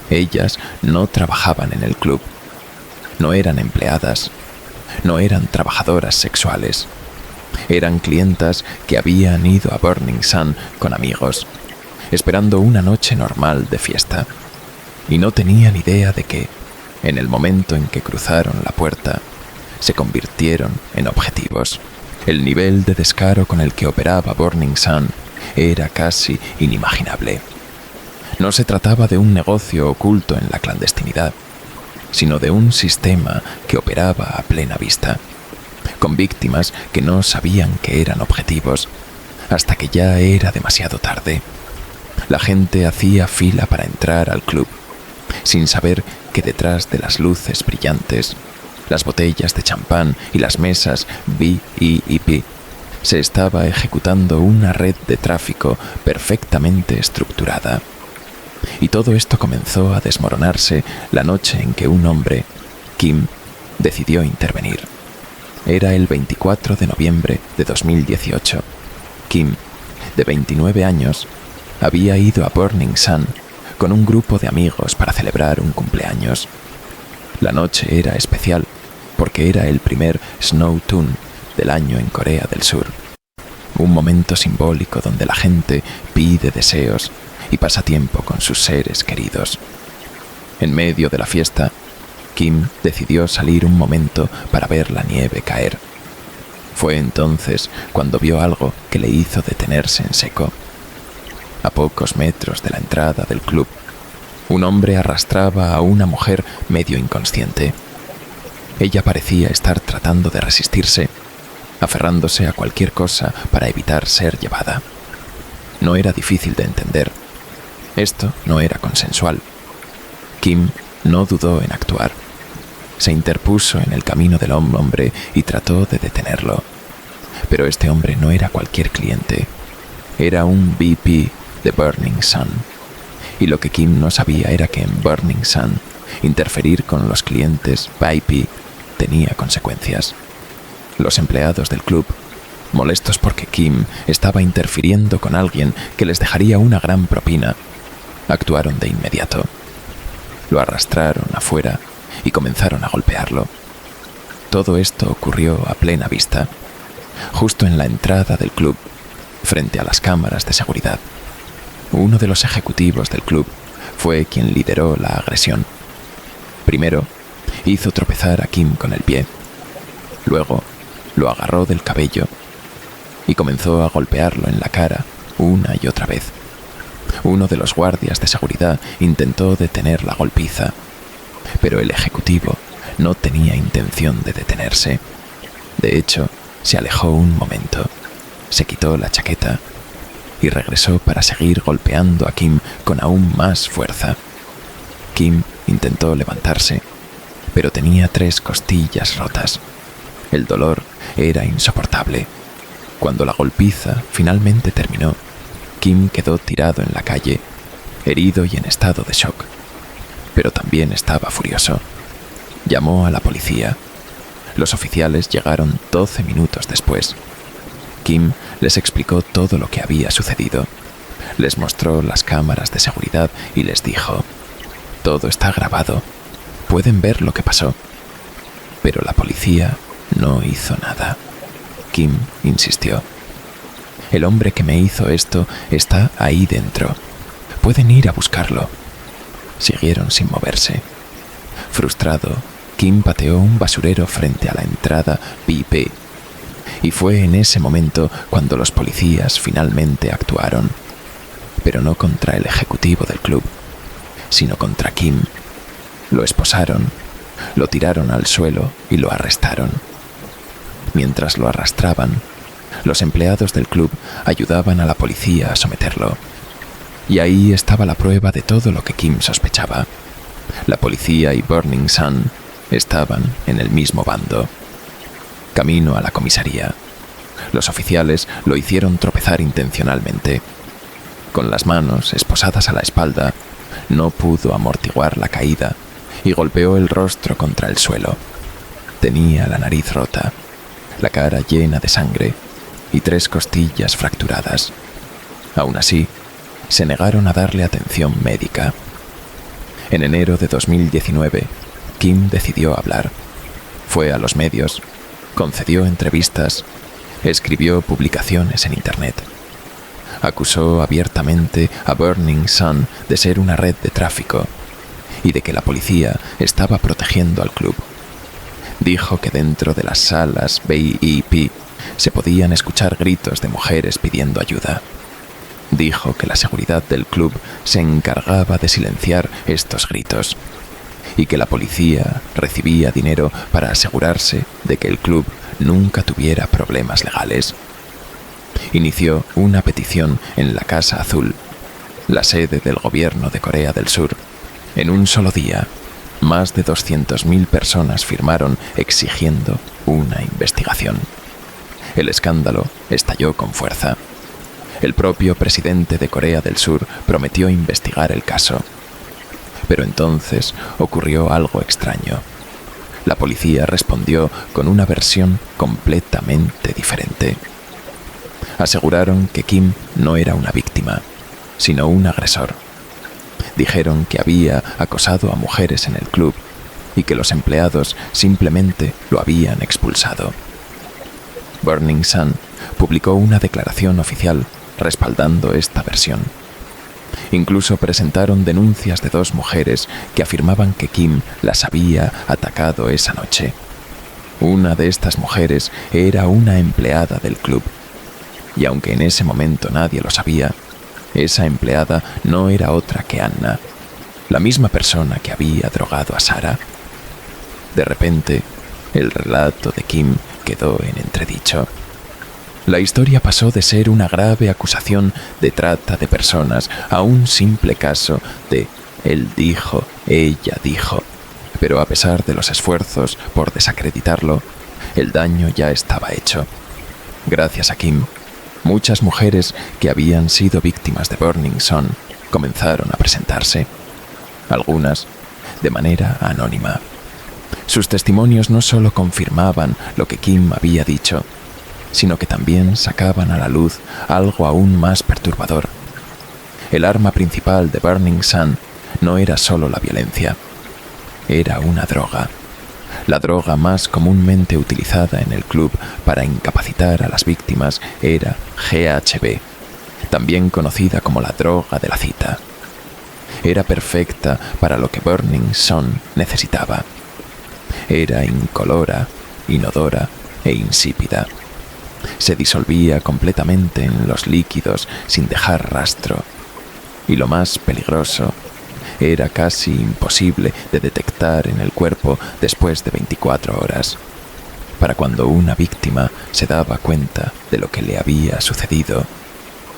Ellas no trabajaban en el club. No eran empleadas. No eran trabajadoras sexuales. Eran clientas que habían ido a Burning Sun con amigos, esperando una noche normal de fiesta. Y no tenían idea de que, en el momento en que cruzaron la puerta, se convirtieron en objetivos. El nivel de descaro con el que operaba Burning Sun era casi inimaginable. No se trataba de un negocio oculto en la clandestinidad, sino de un sistema que operaba a plena vista, con víctimas que no sabían que eran objetivos, hasta que ya era demasiado tarde. La gente hacía fila para entrar al club, sin saber que detrás de las luces brillantes, las botellas de champán y las mesas VIP, se estaba ejecutando una red de tráfico perfectamente estructurada. Y todo esto comenzó a desmoronarse la noche en que un hombre, Kim, decidió intervenir. Era el 24 de noviembre de 2018. Kim, de 29 años, había ido a Burning Sun con un grupo de amigos para celebrar un cumpleaños. La noche era especial porque era el primer Snow Tune del año en Corea del Sur. Un momento simbólico donde la gente pide deseos y pasa tiempo con sus seres queridos. En medio de la fiesta, Kim decidió salir un momento para ver la nieve caer. Fue entonces cuando vio algo que le hizo detenerse en seco. A pocos metros de la entrada del club, un hombre arrastraba a una mujer medio inconsciente. Ella parecía estar tratando de resistirse, aferrándose a cualquier cosa para evitar ser llevada. No era difícil de entender. Esto no era consensual. Kim no dudó en actuar. Se interpuso en el camino del hombre y trató de detenerlo. Pero este hombre no era cualquier cliente. Era un VP de Burning Sun. Y lo que Kim no sabía era que en Burning Sun, interferir con los clientes VIP tenía consecuencias. Los empleados del club, molestos porque Kim estaba interfiriendo con alguien que les dejaría una gran propina, actuaron de inmediato. Lo arrastraron afuera y comenzaron a golpearlo. Todo esto ocurrió a plena vista, justo en la entrada del club, frente a las cámaras de seguridad. Uno de los ejecutivos del club fue quien lideró la agresión. Primero, hizo tropezar a Kim con el pie. Luego, lo agarró del cabello y comenzó a golpearlo en la cara una y otra vez. Uno de los guardias de seguridad intentó detener la golpiza, pero el ejecutivo no tenía intención de detenerse. De hecho, se alejó un momento, se quitó la chaqueta y regresó para seguir golpeando a Kim con aún más fuerza. Kim intentó levantarse, pero tenía 3 costillas rotas. El dolor era insoportable. Cuando la golpiza finalmente terminó, Kim quedó tirado en la calle, herido y en estado de shock. Pero también estaba furioso. Llamó a la policía. Los oficiales llegaron 12 minutos después. Kim les explicó todo lo que había sucedido. Les mostró las cámaras de seguridad y les dijo: «Todo está grabado. Pueden ver lo que pasó». Pero la policía no hizo nada. Kim insistió: «El hombre que me hizo esto está ahí dentro. Pueden ir a buscarlo». Siguieron sin moverse. Frustrado, Kim pateó un basurero frente a la entrada VIP. Y fue en ese momento cuando los policías finalmente actuaron. Pero no contra el ejecutivo del club, sino contra Kim. Lo esposaron, lo tiraron al suelo y lo arrestaron. Mientras lo arrastraban, los empleados del club ayudaban a la policía a someterlo. Y ahí estaba la prueba de todo lo que Kim sospechaba. La policía y Burning Sun estaban en el mismo bando. Camino a la comisaría, los oficiales lo hicieron tropezar intencionalmente. Con las manos esposadas a la espalda, no pudo amortiguar la caída y golpeó el rostro contra el suelo. Tenía la nariz rota, la cara llena de sangre y 3 costillas fracturadas. Aún así, se negaron a darle atención médica. En enero de 2019, Kim decidió hablar. Fue a los medios, concedió entrevistas, escribió publicaciones en Internet. Acusó abiertamente a Burning Sun de ser una red de tráfico y de que la policía estaba protegiendo al club. Dijo que dentro de las salas VIP se podían escuchar gritos de mujeres pidiendo ayuda. Dijo que la seguridad del club se encargaba de silenciar estos gritos y que la policía recibía dinero para asegurarse de que el club nunca tuviera problemas legales. Inició una petición en la Casa Azul, la sede del gobierno de Corea del Sur. En un solo día, más de 200.000 personas firmaron exigiendo una investigación. El escándalo estalló con fuerza. El propio presidente de Corea del Sur prometió investigar el caso. Pero entonces ocurrió algo extraño. La policía respondió con una versión completamente diferente. Aseguraron que Kim no era una víctima, sino un agresor. Dijeron que había acosado a mujeres en el club y que los empleados simplemente lo habían expulsado. Burning Sun publicó una declaración oficial respaldando esta versión. Incluso presentaron denuncias de 2 mujeres que afirmaban que Kim las había atacado esa noche. Una de estas mujeres era una empleada del club. Y aunque en ese momento nadie lo sabía, esa empleada no era otra que Anna, la misma persona que había drogado a Sarah. De repente, el relato de Kim quedó en entredicho. La historia pasó de ser una grave acusación de trata de personas a un simple caso de él dijo, ella dijo. Pero a pesar de los esfuerzos por desacreditarlo, el daño ya estaba hecho. Gracias a Kim, muchas mujeres que habían sido víctimas de Burning Sun comenzaron a presentarse. Algunas de manera anónima. Sus testimonios no solo confirmaban lo que Kim había dicho, sino que también sacaban a la luz algo aún más perturbador. El arma principal de Burning Sun no era solo la violencia, era una droga. La droga más comúnmente utilizada en el club para incapacitar a las víctimas era GHB, también conocida como la droga de la cita. Era perfecta para lo que Burning Sun necesitaba. Era incolora, inodora e insípida. Se disolvía completamente en los líquidos sin dejar rastro. Y lo más peligroso, era casi imposible de detectar en el cuerpo después de 24 horas. Para cuando una víctima se daba cuenta de lo que le había sucedido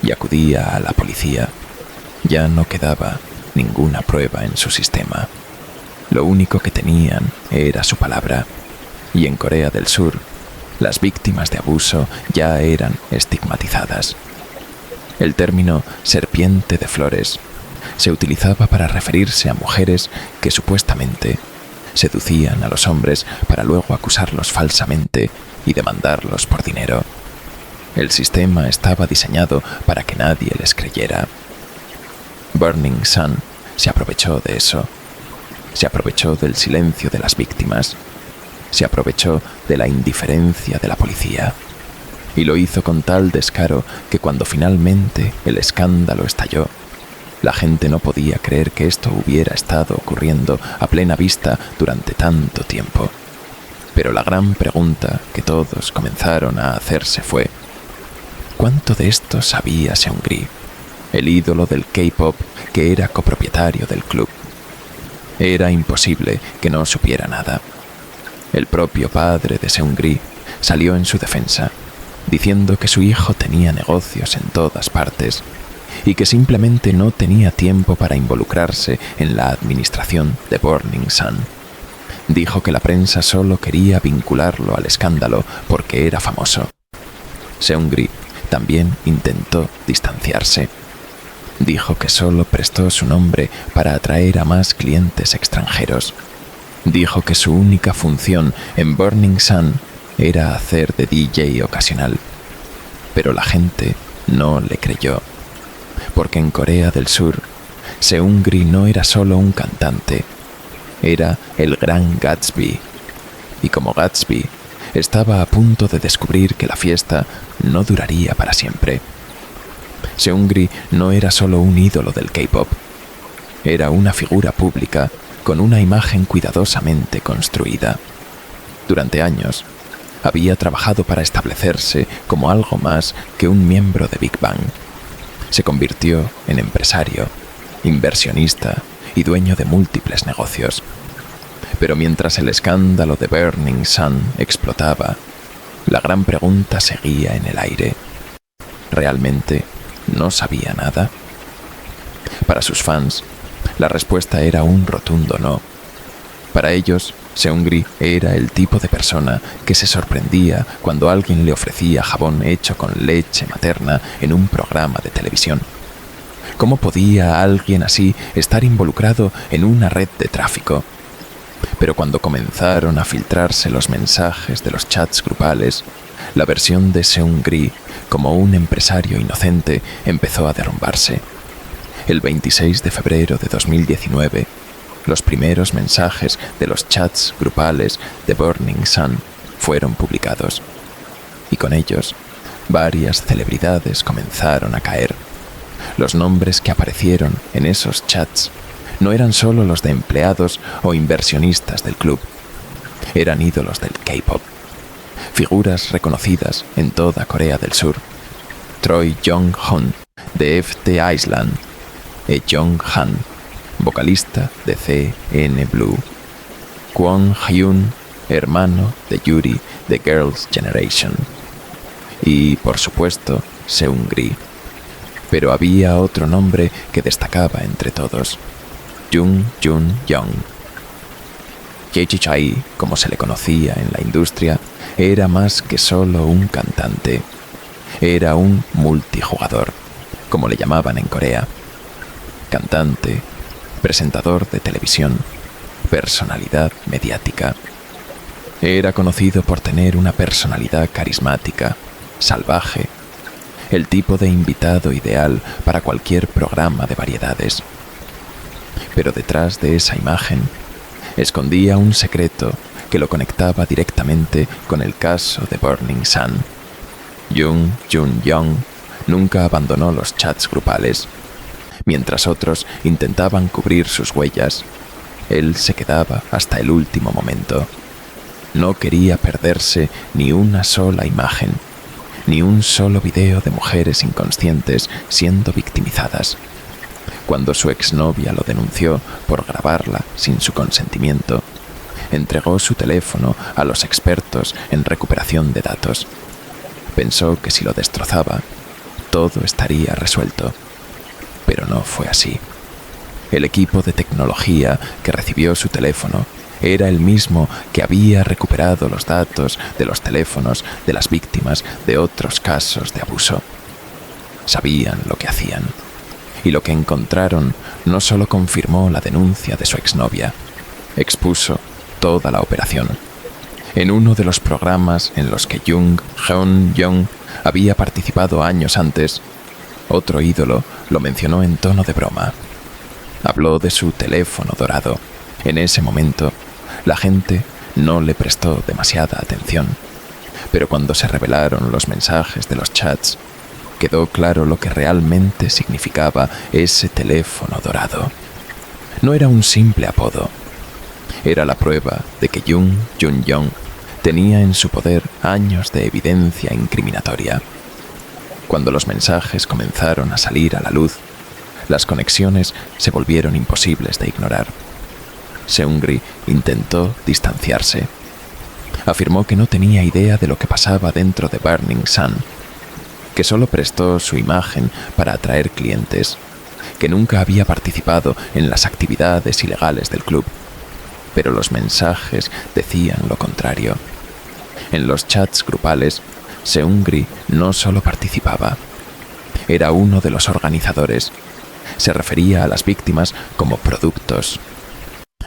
y acudía a la policía, ya no quedaba ninguna prueba en su sistema. Lo único que tenían era su palabra, y en Corea del Sur, las víctimas de abuso ya eran estigmatizadas. El término serpiente de flores se utilizaba para referirse a mujeres que supuestamente seducían a los hombres para luego acusarlos falsamente y demandarlos por dinero. El sistema estaba diseñado para que nadie les creyera. Burning Sun se aprovechó de eso. Se aprovechó del silencio de las víctimas. Se aprovechó de la indiferencia de la policía. Y lo hizo con tal descaro que cuando finalmente el escándalo estalló, la gente no podía creer que esto hubiera estado ocurriendo a plena vista durante tanto tiempo. Pero la gran pregunta que todos comenzaron a hacerse fue: ¿cuánto de esto sabía Seungri, el ídolo del K-pop que era copropietario del club? Era imposible que no supiera nada. El propio padre de Seungri salió en su defensa, diciendo que su hijo tenía negocios en todas partes y que simplemente no tenía tiempo para involucrarse en la administración de Burning Sun. Dijo que la prensa solo quería vincularlo al escándalo porque era famoso. Seungri también intentó distanciarse. Dijo que solo prestó su nombre para atraer a más clientes extranjeros. Dijo que su única función en Burning Sun era hacer de DJ ocasional. Pero la gente no le creyó. Porque en Corea del Sur, Seungri no era solo un cantante, era el gran Gatsby. Y como Gatsby, estaba a punto de descubrir que la fiesta no duraría para siempre. Seungri no era solo un ídolo del K-pop, era una figura pública con una imagen cuidadosamente construida. Durante años, había trabajado para establecerse como algo más que un miembro de Big Bang. Se convirtió en empresario, inversionista y dueño de múltiples negocios. Pero mientras el escándalo de Burning Sun explotaba, la gran pregunta seguía en el aire. ¿Realmente no sabía nada? Para sus fans, la respuesta era un rotundo no. Para ellos, Seungri era el tipo de persona que se sorprendía cuando alguien le ofrecía jabón hecho con leche materna en un programa de televisión. ¿Cómo podía alguien así estar involucrado en una red de tráfico? Pero cuando comenzaron a filtrarse los mensajes de los chats grupales, la versión de Seungri como un empresario inocente empezó a derrumbarse. El 26 de febrero de 2019, los primeros mensajes de los chats grupales de Burning Sun fueron publicados, y con ellos varias celebridades comenzaron a caer. Los nombres que aparecieron en esos chats no eran solo los de empleados o inversionistas del club, eran ídolos del K-pop, figuras reconocidas en toda Corea del Sur. Troy Jong-hun, de FT Island, e Jong-han, vocalista de CN Blue, Kwon Hyun, hermano de Yuri de Girls' Generation, y, por supuesto, Seungri. Pero había otro nombre que destacaba entre todos: Jung Jun-young. Jae-chi-chae, como se le conocía en la industria, era más que solo un cantante. Era un multijugador, como le llamaban en Corea. Cantante, presentador de televisión, personalidad mediática. Era conocido por tener una personalidad carismática, salvaje, el tipo de invitado ideal para cualquier programa de variedades. Pero detrás de esa imagen escondía un secreto que lo conectaba directamente con el caso de Burning Sun. Jung Jun-young nunca abandonó los chats grupales. Mientras otros intentaban cubrir sus huellas, él se quedaba hasta el último momento. No quería perderse ni una sola imagen, ni un solo video de mujeres inconscientes siendo victimizadas. Cuando su exnovia lo denunció por grabarla sin su consentimiento, entregó su teléfono a los expertos en recuperación de datos. Pensó que si lo destrozaba, todo estaría resuelto. Pero no fue así. El equipo de tecnología que recibió su teléfono era el mismo que había recuperado los datos de los teléfonos de las víctimas de otros casos de abuso. Sabían lo que hacían. Y lo que encontraron no solo confirmó la denuncia de su exnovia, expuso toda la operación. En uno de los programas en los que Jung Jeon-young había participado años antes, otro ídolo lo mencionó en tono de broma. Habló de su teléfono dorado. En ese momento, la gente no le prestó demasiada atención, pero cuando se revelaron los mensajes de los chats, quedó claro lo que realmente significaba ese teléfono dorado. No era un simple apodo. Era la prueba de que Jung Jun-young tenía en su poder años de evidencia incriminatoria. Cuando los mensajes comenzaron a salir a la luz, las conexiones se volvieron imposibles de ignorar. Seungri intentó distanciarse. Afirmó que no tenía idea de lo que pasaba dentro de Burning Sun, que solo prestó su imagen para atraer clientes, que nunca había participado en las actividades ilegales del club. Pero los mensajes decían lo contrario. En los chats grupales, Seungri no solo participaba, era uno de los organizadores. Se refería a las víctimas como productos.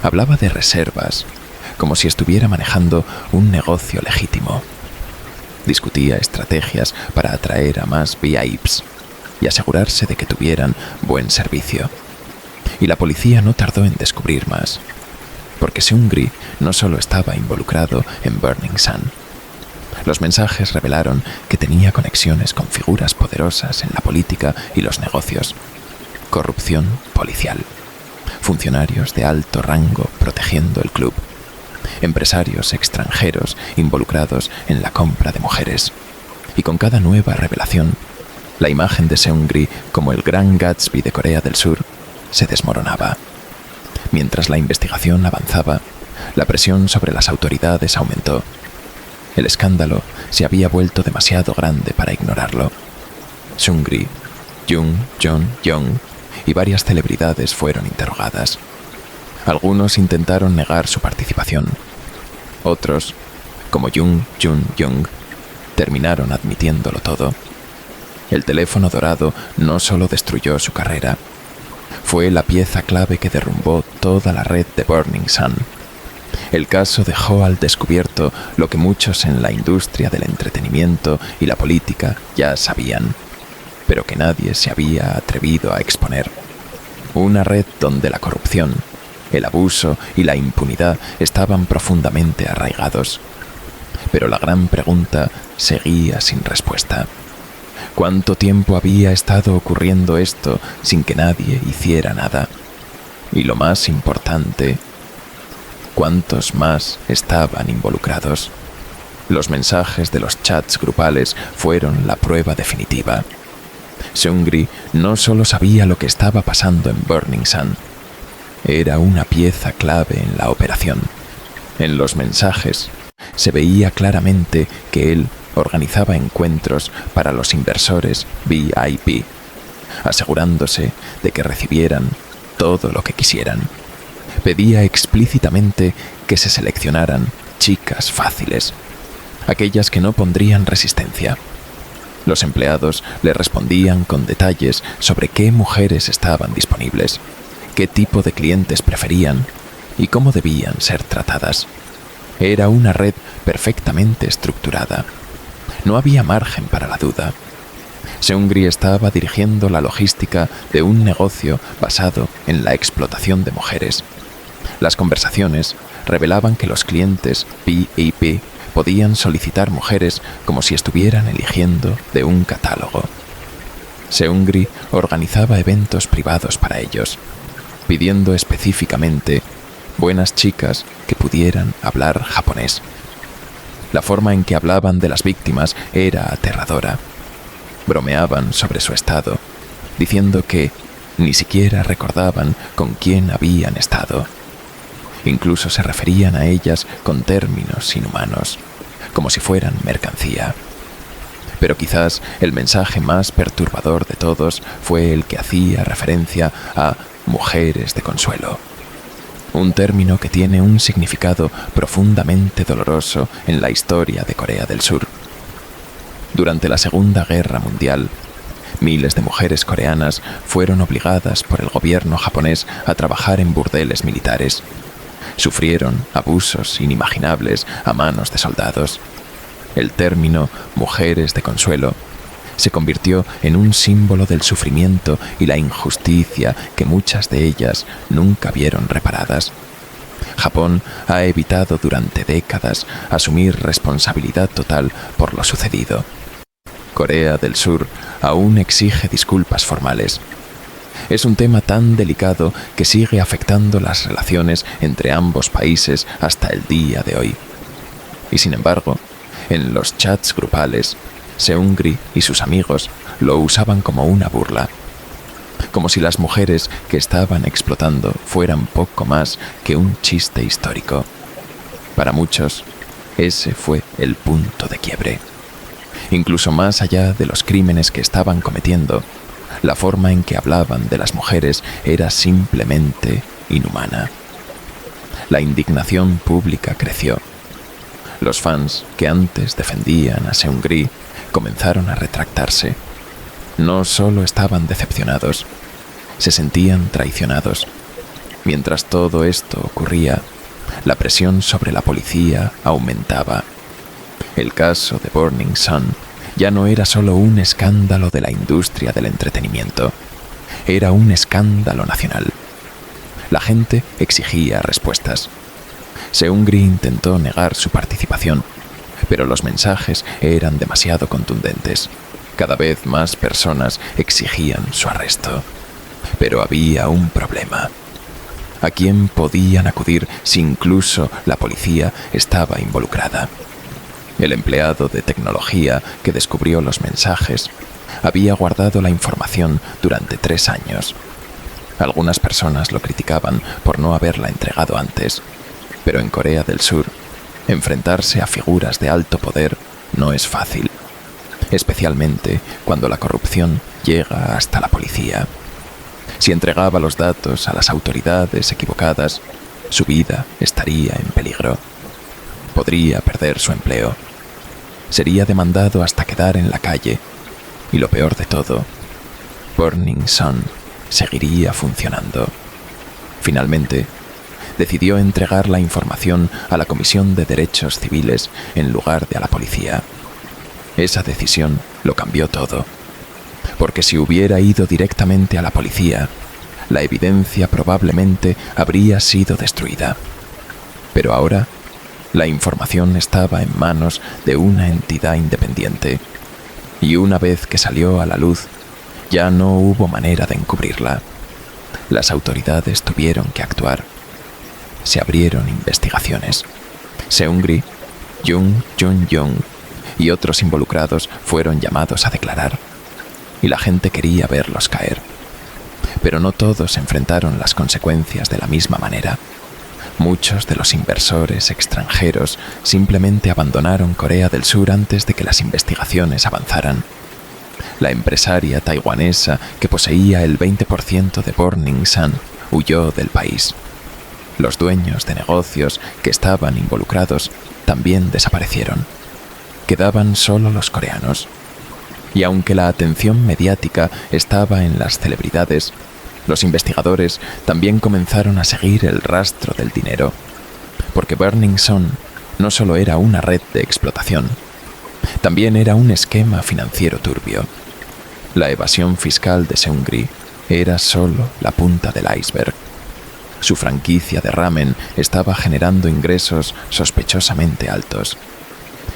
Hablaba de reservas, como si estuviera manejando un negocio legítimo. Discutía estrategias para atraer a más VIPs y asegurarse de que tuvieran buen servicio. Y la policía no tardó en descubrir más, porque Seungri no solo estaba involucrado en Burning Sun. Los mensajes revelaron que tenía conexiones con figuras poderosas en la política y los negocios, corrupción policial, funcionarios de alto rango protegiendo el club, empresarios extranjeros involucrados en la compra de mujeres. Y con cada nueva revelación, la imagen de Seungri como el gran Gatsby de Corea del Sur se desmoronaba. Mientras la investigación avanzaba, la presión sobre las autoridades aumentó. El escándalo se había vuelto demasiado grande para ignorarlo. Seungri, Jung Jun-young y varias celebridades fueron interrogadas. Algunos intentaron negar su participación. Otros, como Jung Jun-young, terminaron admitiéndolo todo. El teléfono dorado no solo destruyó su carrera, fue la pieza clave que derrumbó toda la red de Burning Sun. El caso dejó al descubierto lo que muchos en la industria del entretenimiento y la política ya sabían, pero que nadie se había atrevido a exponer. Una red donde la corrupción, El abuso y la impunidad estaban profundamente arraigados. Pero la gran pregunta seguía sin respuesta. ¿Cuánto tiempo había estado ocurriendo esto sin que nadie hiciera nada? Y lo más importante, ¿cuántos más estaban involucrados? Los mensajes de los chats grupales fueron la prueba definitiva. Seungri no solo sabía lo que estaba pasando en Burning Sun, era una pieza clave en la operación. En los mensajes se veía claramente que él organizaba encuentros para los inversores VIP, asegurándose de que recibieran todo lo que quisieran. Pedía explícitamente que se seleccionaran chicas fáciles, aquellas que no pondrían resistencia. Los empleados le respondían con detalles sobre qué mujeres estaban disponibles, qué tipo de clientes preferían y cómo debían ser tratadas. Era una red perfectamente estructurada. No había margen para la duda. Seungri estaba dirigiendo la logística de un negocio basado en la explotación de mujeres. Las conversaciones revelaban que los clientes VIP podían solicitar mujeres como si estuvieran eligiendo de un catálogo. Seungri organizaba eventos privados para ellos, pidiendo específicamente buenas chicas que pudieran hablar japonés. La forma en que hablaban de las víctimas era aterradora. Bromeaban sobre su estado, diciendo que ni siquiera recordaban con quién habían estado. Incluso se referían a ellas con términos inhumanos, como si fueran mercancía. Pero quizás el mensaje más perturbador de todos fue el que hacía referencia a mujeres de consuelo, un término que tiene un significado profundamente doloroso en la historia de Corea del Sur. Durante la Segunda Guerra Mundial, miles de mujeres coreanas fueron obligadas por el gobierno japonés a trabajar en burdeles militares. Sufrieron abusos inimaginables a manos de soldados. El término mujeres de consuelo se convirtió en un símbolo del sufrimiento y la injusticia que muchas de ellas nunca vieron reparadas. Japón ha evitado durante décadas asumir responsabilidad total por lo sucedido. Corea del Sur aún exige disculpas formales. Es un tema tan delicado que sigue afectando las relaciones entre ambos países hasta el día de hoy. Y sin embargo, en los chats grupales, Seungri y sus amigos lo usaban como una burla, como si las mujeres que estaban explotando fueran poco más que un chiste histórico. Para muchos, ese fue el punto de quiebre. Incluso más allá de los crímenes que estaban cometiendo, la forma en que hablaban de las mujeres era simplemente inhumana. La indignación pública creció. Los fans que antes defendían a Seungri comenzaron a retractarse. No solo estaban decepcionados, se sentían traicionados. Mientras todo esto ocurría, la presión sobre la policía aumentaba. El caso de Burning Sun ya no era solo un escándalo de la industria del entretenimiento, era un escándalo nacional. La gente exigía respuestas. Seungri intentó negar su participación, pero los mensajes eran demasiado contundentes. Cada vez más personas exigían su arresto. Pero había un problema. ¿A quién podían acudir si incluso la policía estaba involucrada? El empleado de tecnología que descubrió los mensajes había guardado la información durante 3 años. Algunas personas lo criticaban por no haberla entregado antes, pero en Corea del Sur, enfrentarse a figuras de alto poder no es fácil, especialmente cuando la corrupción llega hasta la policía. Si entregaba los datos a las autoridades equivocadas, su vida estaría en peligro. Podría perder su empleo. Sería demandado hasta quedar en la calle. Y lo peor de todo, Burning Sun seguiría funcionando. Finalmente, decidió entregar la información a la Comisión de Derechos Civiles en lugar de a la policía. Esa decisión lo cambió todo, porque si hubiera ido directamente a la policía, la evidencia probablemente habría sido destruida. Pero ahora, la información estaba en manos de una entidad independiente, y una vez que salió a la luz, ya no hubo manera de encubrirla. Las autoridades tuvieron que actuar. Se abrieron investigaciones. Seungri, Jung Jun-young y otros involucrados fueron llamados a declarar, y la gente quería verlos caer. Pero no todos enfrentaron las consecuencias de la misma manera. Muchos de los inversores extranjeros simplemente abandonaron Corea del Sur antes de que las investigaciones avanzaran. La empresaria taiwanesa que poseía el 20% de Burning Sun huyó del país. Los dueños de negocios que estaban involucrados también desaparecieron. Quedaban solo los coreanos. Y aunque la atención mediática estaba en las celebridades, los investigadores también comenzaron a seguir el rastro del dinero, porque Burning Sun no solo era una red de explotación, también era un esquema financiero turbio. La evasión fiscal de Seungri era solo la punta del iceberg. Su franquicia de ramen estaba generando ingresos sospechosamente altos.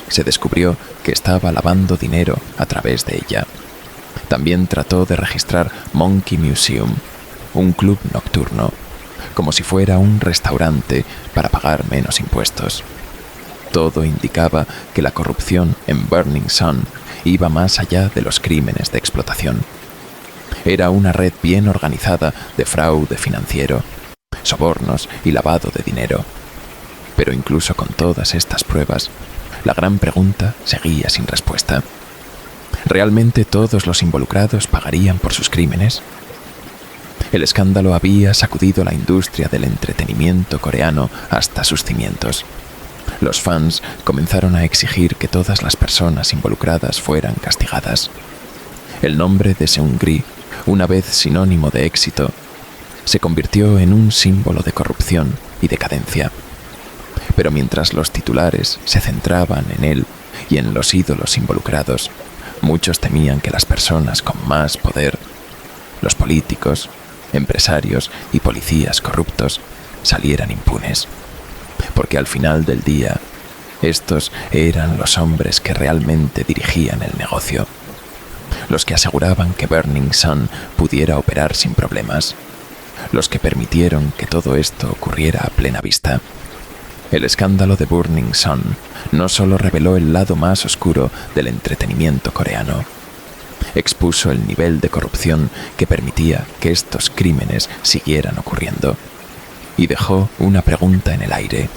Se descubrió que estaba lavando dinero a través de ella. También trató de registrar Monkey Museum, un club nocturno, como si fuera un restaurante para pagar menos impuestos. Todo indicaba que la corrupción en Burning Sun iba más allá de los crímenes de explotación. Era una red bien organizada de fraude financiero, sobornos y lavado de dinero. Pero incluso con todas estas pruebas, la gran pregunta seguía sin respuesta. ¿Realmente todos los involucrados pagarían por sus crímenes? El escándalo había sacudido la industria del entretenimiento coreano hasta sus cimientos. Los fans comenzaron a exigir que todas las personas involucradas fueran castigadas. El nombre de Seungri, una vez sinónimo de éxito, se convirtió en un símbolo de corrupción y decadencia. Pero mientras los titulares se centraban en él y en los ídolos involucrados, muchos temían que las personas con más poder, los políticos, empresarios y policías corruptos, salieran impunes. Porque al final del día, estos eran los hombres que realmente dirigían el negocio, los que aseguraban que Burning Sun pudiera operar sin problemas, los que permitieron que todo esto ocurriera a plena vista. El escándalo de Burning Sun no solo reveló el lado más oscuro del entretenimiento coreano, expuso el nivel de corrupción que permitía que estos crímenes siguieran ocurriendo, y dejó una pregunta en el aire.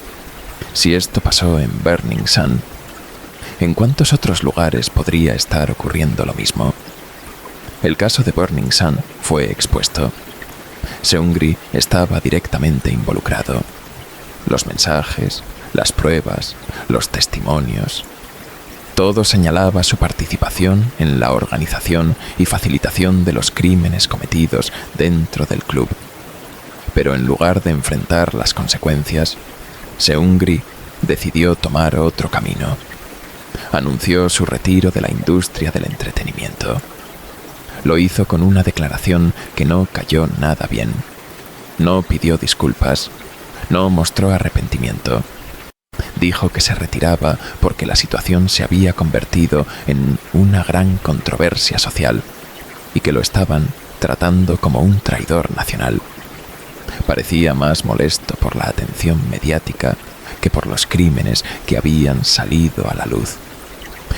Si esto pasó en Burning Sun, ¿en cuántos otros lugares podría estar ocurriendo lo mismo? El caso de Burning Sun fue expuesto. Seungri estaba directamente involucrado. Los mensajes, las pruebas, los testimonios, todo señalaba su participación en la organización y facilitación de los crímenes cometidos dentro del club. Pero en lugar de enfrentar las consecuencias, Seungri decidió tomar otro camino. Anunció su retiro de la industria del entretenimiento. Lo hizo con una declaración que no cayó nada bien. No pidió disculpas, no mostró arrepentimiento. Dijo que se retiraba porque la situación se había convertido en una gran controversia social y que lo estaban tratando como un traidor nacional. Parecía más molesto por la atención mediática que por los crímenes que habían salido a la luz.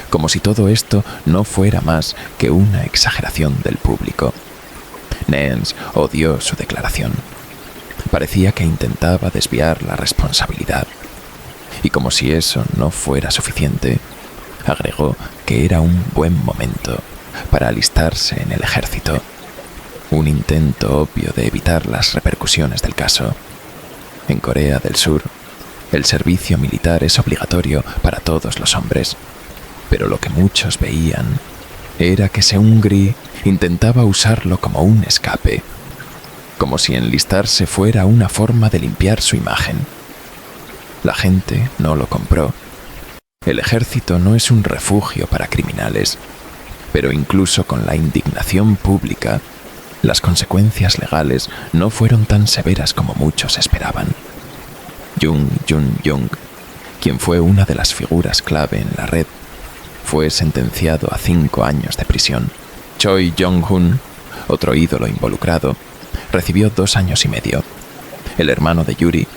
Como si todo esto no fuera más que una exageración del público. Nance odió su declaración. Parecía que intentaba desviar la responsabilidad. Y como si eso no fuera suficiente, agregó que era un buen momento para alistarse en el ejército. Un intento obvio de evitar las repercusiones del caso. En Corea del Sur, el servicio militar es obligatorio para todos los hombres, pero lo que muchos veían era que Seungri intentaba usarlo como un escape, como si enlistarse fuera una forma de limpiar su imagen. La gente no lo compró. El ejército no es un refugio para criminales, pero incluso con la indignación pública, Las consecuencias legales no fueron tan severas como muchos esperaban. Jung Jun-young, quien fue una de las figuras clave en la red, fue sentenciado a 5 años de prisión. Choi Jong-hun, otro ídolo involucrado, recibió 2 años y medio. El hermano de Yuri,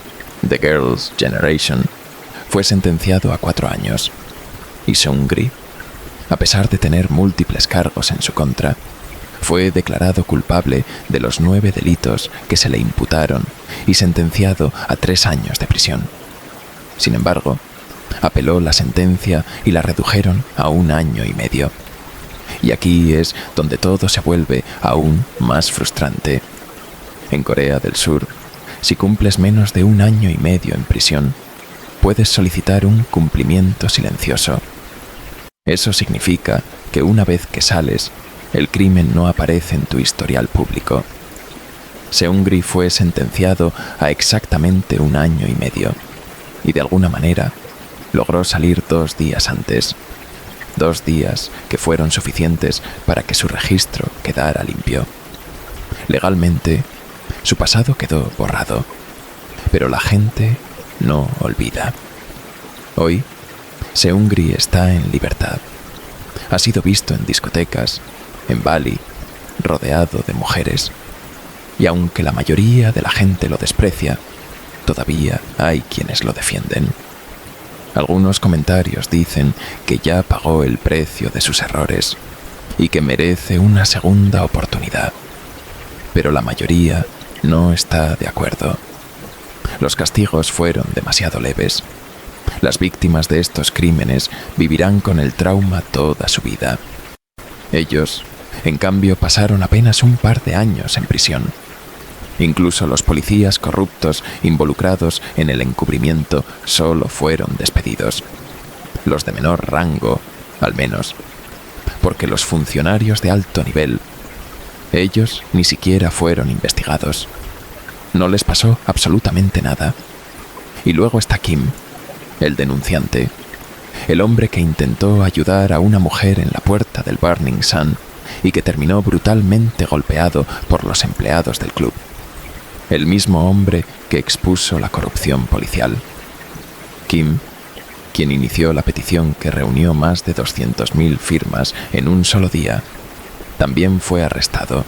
The Girls' Generation, fue sentenciado a 4 años. Y Seungri, a pesar de tener múltiples cargos en su contra, fue declarado culpable de los 9 delitos que se le imputaron y sentenciado a 3 años de prisión. Sin embargo, apeló la sentencia y la redujeron a 1 año y medio. Y aquí es donde todo se vuelve aún más frustrante. En Corea del Sur, si cumples menos de 1 año y medio en prisión, puedes solicitar un cumplimiento silencioso. Eso significa que una vez que sales, el crimen no aparece en tu historial público. Seungri fue sentenciado a exactamente 1 año y medio, y de alguna manera logró salir 2 días antes. 2 días que fueron suficientes para que su registro quedara limpio. Legalmente, su pasado quedó borrado, pero la gente no olvida. Hoy, Seungri está en libertad. Ha sido visto en discotecas, en Bali, rodeado de mujeres. Y aunque la mayoría de la gente lo desprecia, todavía hay quienes lo defienden. Algunos comentarios dicen que ya pagó el precio de sus errores y que merece una segunda oportunidad. Pero la mayoría no está de acuerdo. Los castigos fueron demasiado leves. Las víctimas de estos crímenes vivirán con el trauma toda su vida. Ellos, en cambio, pasaron apenas un par de años en prisión. Incluso los policías corruptos involucrados en el encubrimiento solo fueron despedidos. Los de menor rango, al menos. Porque los funcionarios de alto nivel, ellos ni siquiera fueron investigados. No les pasó absolutamente nada. Y luego está Kim, el denunciante, el hombre que intentó ayudar a una mujer en la puerta del Burning Sun y que terminó brutalmente golpeado por los empleados del club. El mismo hombre que expuso la corrupción policial. Kim, quien inició la petición que reunió más de 200.000 firmas en un solo día, también fue arrestado.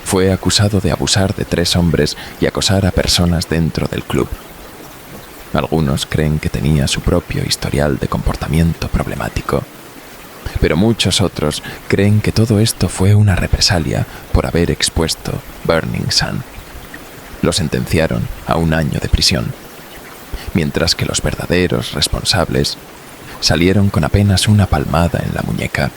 Fue acusado de abusar de 3 hombres y acosar a personas dentro del club. Algunos creen que tenía su propio historial de comportamiento problemático, pero muchos otros creen que todo esto fue una represalia por haber expuesto Burning Sun. Lo sentenciaron a 1 año de prisión, mientras que los verdaderos responsables salieron con apenas una palmada en la muñeca.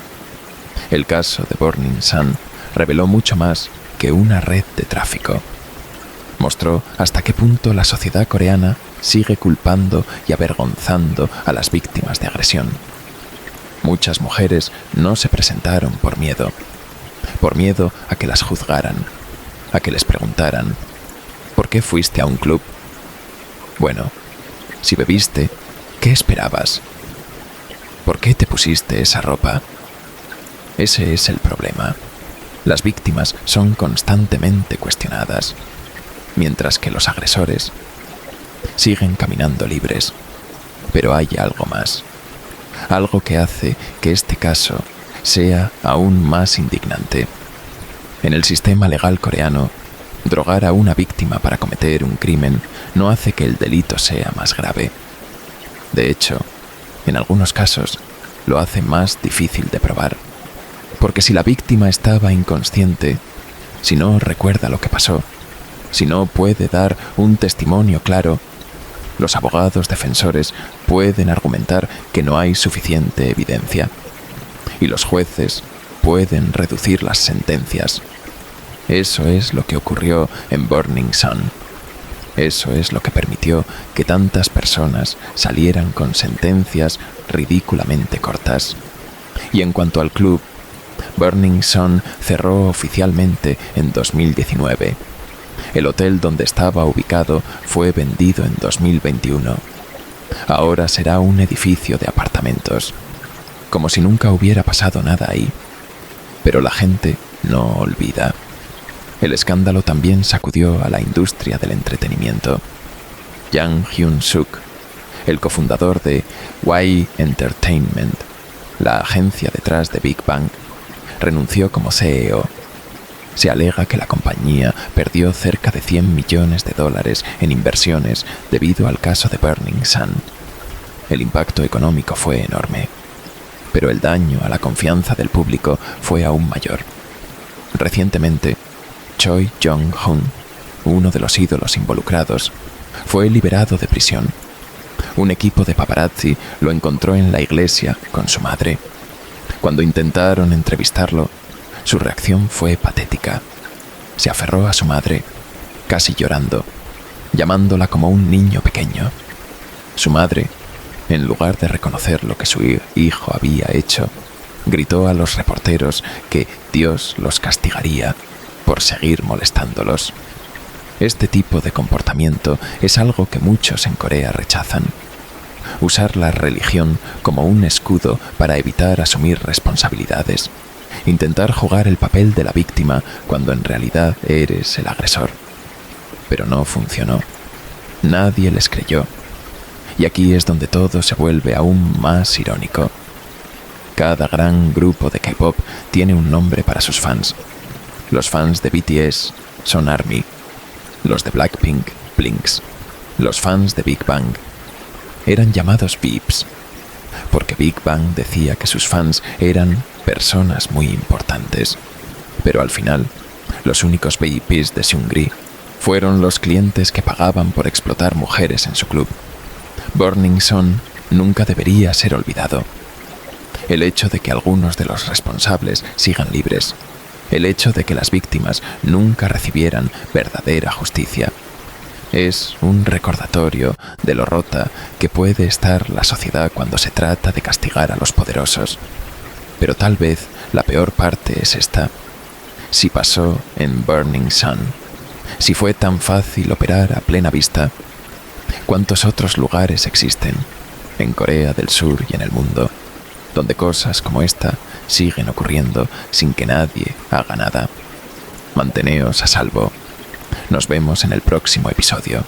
El caso de Burning Sun reveló mucho más que una red de tráfico. Mostró hasta qué punto la sociedad coreana sigue culpando y avergonzando a las víctimas de agresión. Muchas mujeres no se presentaron por miedo a que las juzgaran, a que les preguntaran: ¿por qué fuiste a un club? Bueno, si bebiste, ¿qué esperabas? ¿Por qué te pusiste esa ropa? Ese es el problema. Las víctimas son constantemente cuestionadas, mientras que los agresores siguen caminando libres. Pero hay algo más, algo que hace que este caso sea aún más indignante. En el sistema legal coreano, drogar a una víctima para cometer un crimen no hace que el delito sea más grave. De hecho, en algunos casos, lo hace más difícil de probar. Porque si la víctima estaba inconsciente, si no recuerda lo que pasó, si no puede dar un testimonio claro, los abogados defensores pueden argumentar que no hay suficiente evidencia. Y los jueces pueden reducir las sentencias. Eso es lo que ocurrió en Burning Sun. Eso es lo que permitió que tantas personas salieran con sentencias ridículamente cortas. Y en cuanto al club, Burning Sun cerró oficialmente en 2019. El hotel donde estaba ubicado fue vendido en 2021. Ahora será un edificio de apartamentos, como si nunca hubiera pasado nada ahí. Pero la gente no olvida. El escándalo también sacudió a la industria del entretenimiento. Jang Hyun-suk, el cofundador de Y Entertainment, la agencia detrás de Big Bang, renunció como CEO. Se alega que la compañía perdió cerca de $100 millones en inversiones debido al caso de Burning Sun. El impacto económico fue enorme, pero el daño a la confianza del público fue aún mayor. Recientemente, Choi Jong-hun, uno de los ídolos involucrados, fue liberado de prisión. Un equipo de paparazzi lo encontró en la iglesia con su madre. Cuando intentaron entrevistarlo, su reacción fue patética. Se aferró a su madre, casi llorando, llamándola como un niño pequeño. Su madre, en lugar de reconocer lo que su hijo había hecho, gritó a los reporteros que Dios los castigaría por seguir molestándolos. Este tipo de comportamiento es algo que muchos en Corea rechazan. Usar la religión como un escudo para evitar asumir responsabilidades. Intentar jugar el papel de la víctima cuando en realidad eres el agresor. Pero no funcionó. Nadie les creyó. Y aquí es donde todo se vuelve aún más irónico. Cada gran grupo de K-pop tiene un nombre para sus fans. Los fans de BTS son ARMY, los de Blackpink, Blinks, los fans de Big Bang eran llamados VIPs, porque Big Bang decía que sus fans eran personas muy importantes. Pero al final, los únicos VIPs de Seungri fueron los clientes que pagaban por explotar mujeres en su club. Burning Sun nunca debería ser olvidado. El hecho de que algunos de los responsables sigan libres, el hecho de que las víctimas nunca recibieran verdadera justicia, es un recordatorio de lo rota que puede estar la sociedad cuando se trata de castigar a los poderosos. Pero tal vez la peor parte es esta. Si pasó en Burning Sun, si fue tan fácil operar a plena vista, ¿cuántos otros lugares existen, en Corea del Sur y en el mundo, donde cosas como esta siguen ocurriendo sin que nadie haga nada? Manteneos a salvo. Nos vemos en el próximo episodio.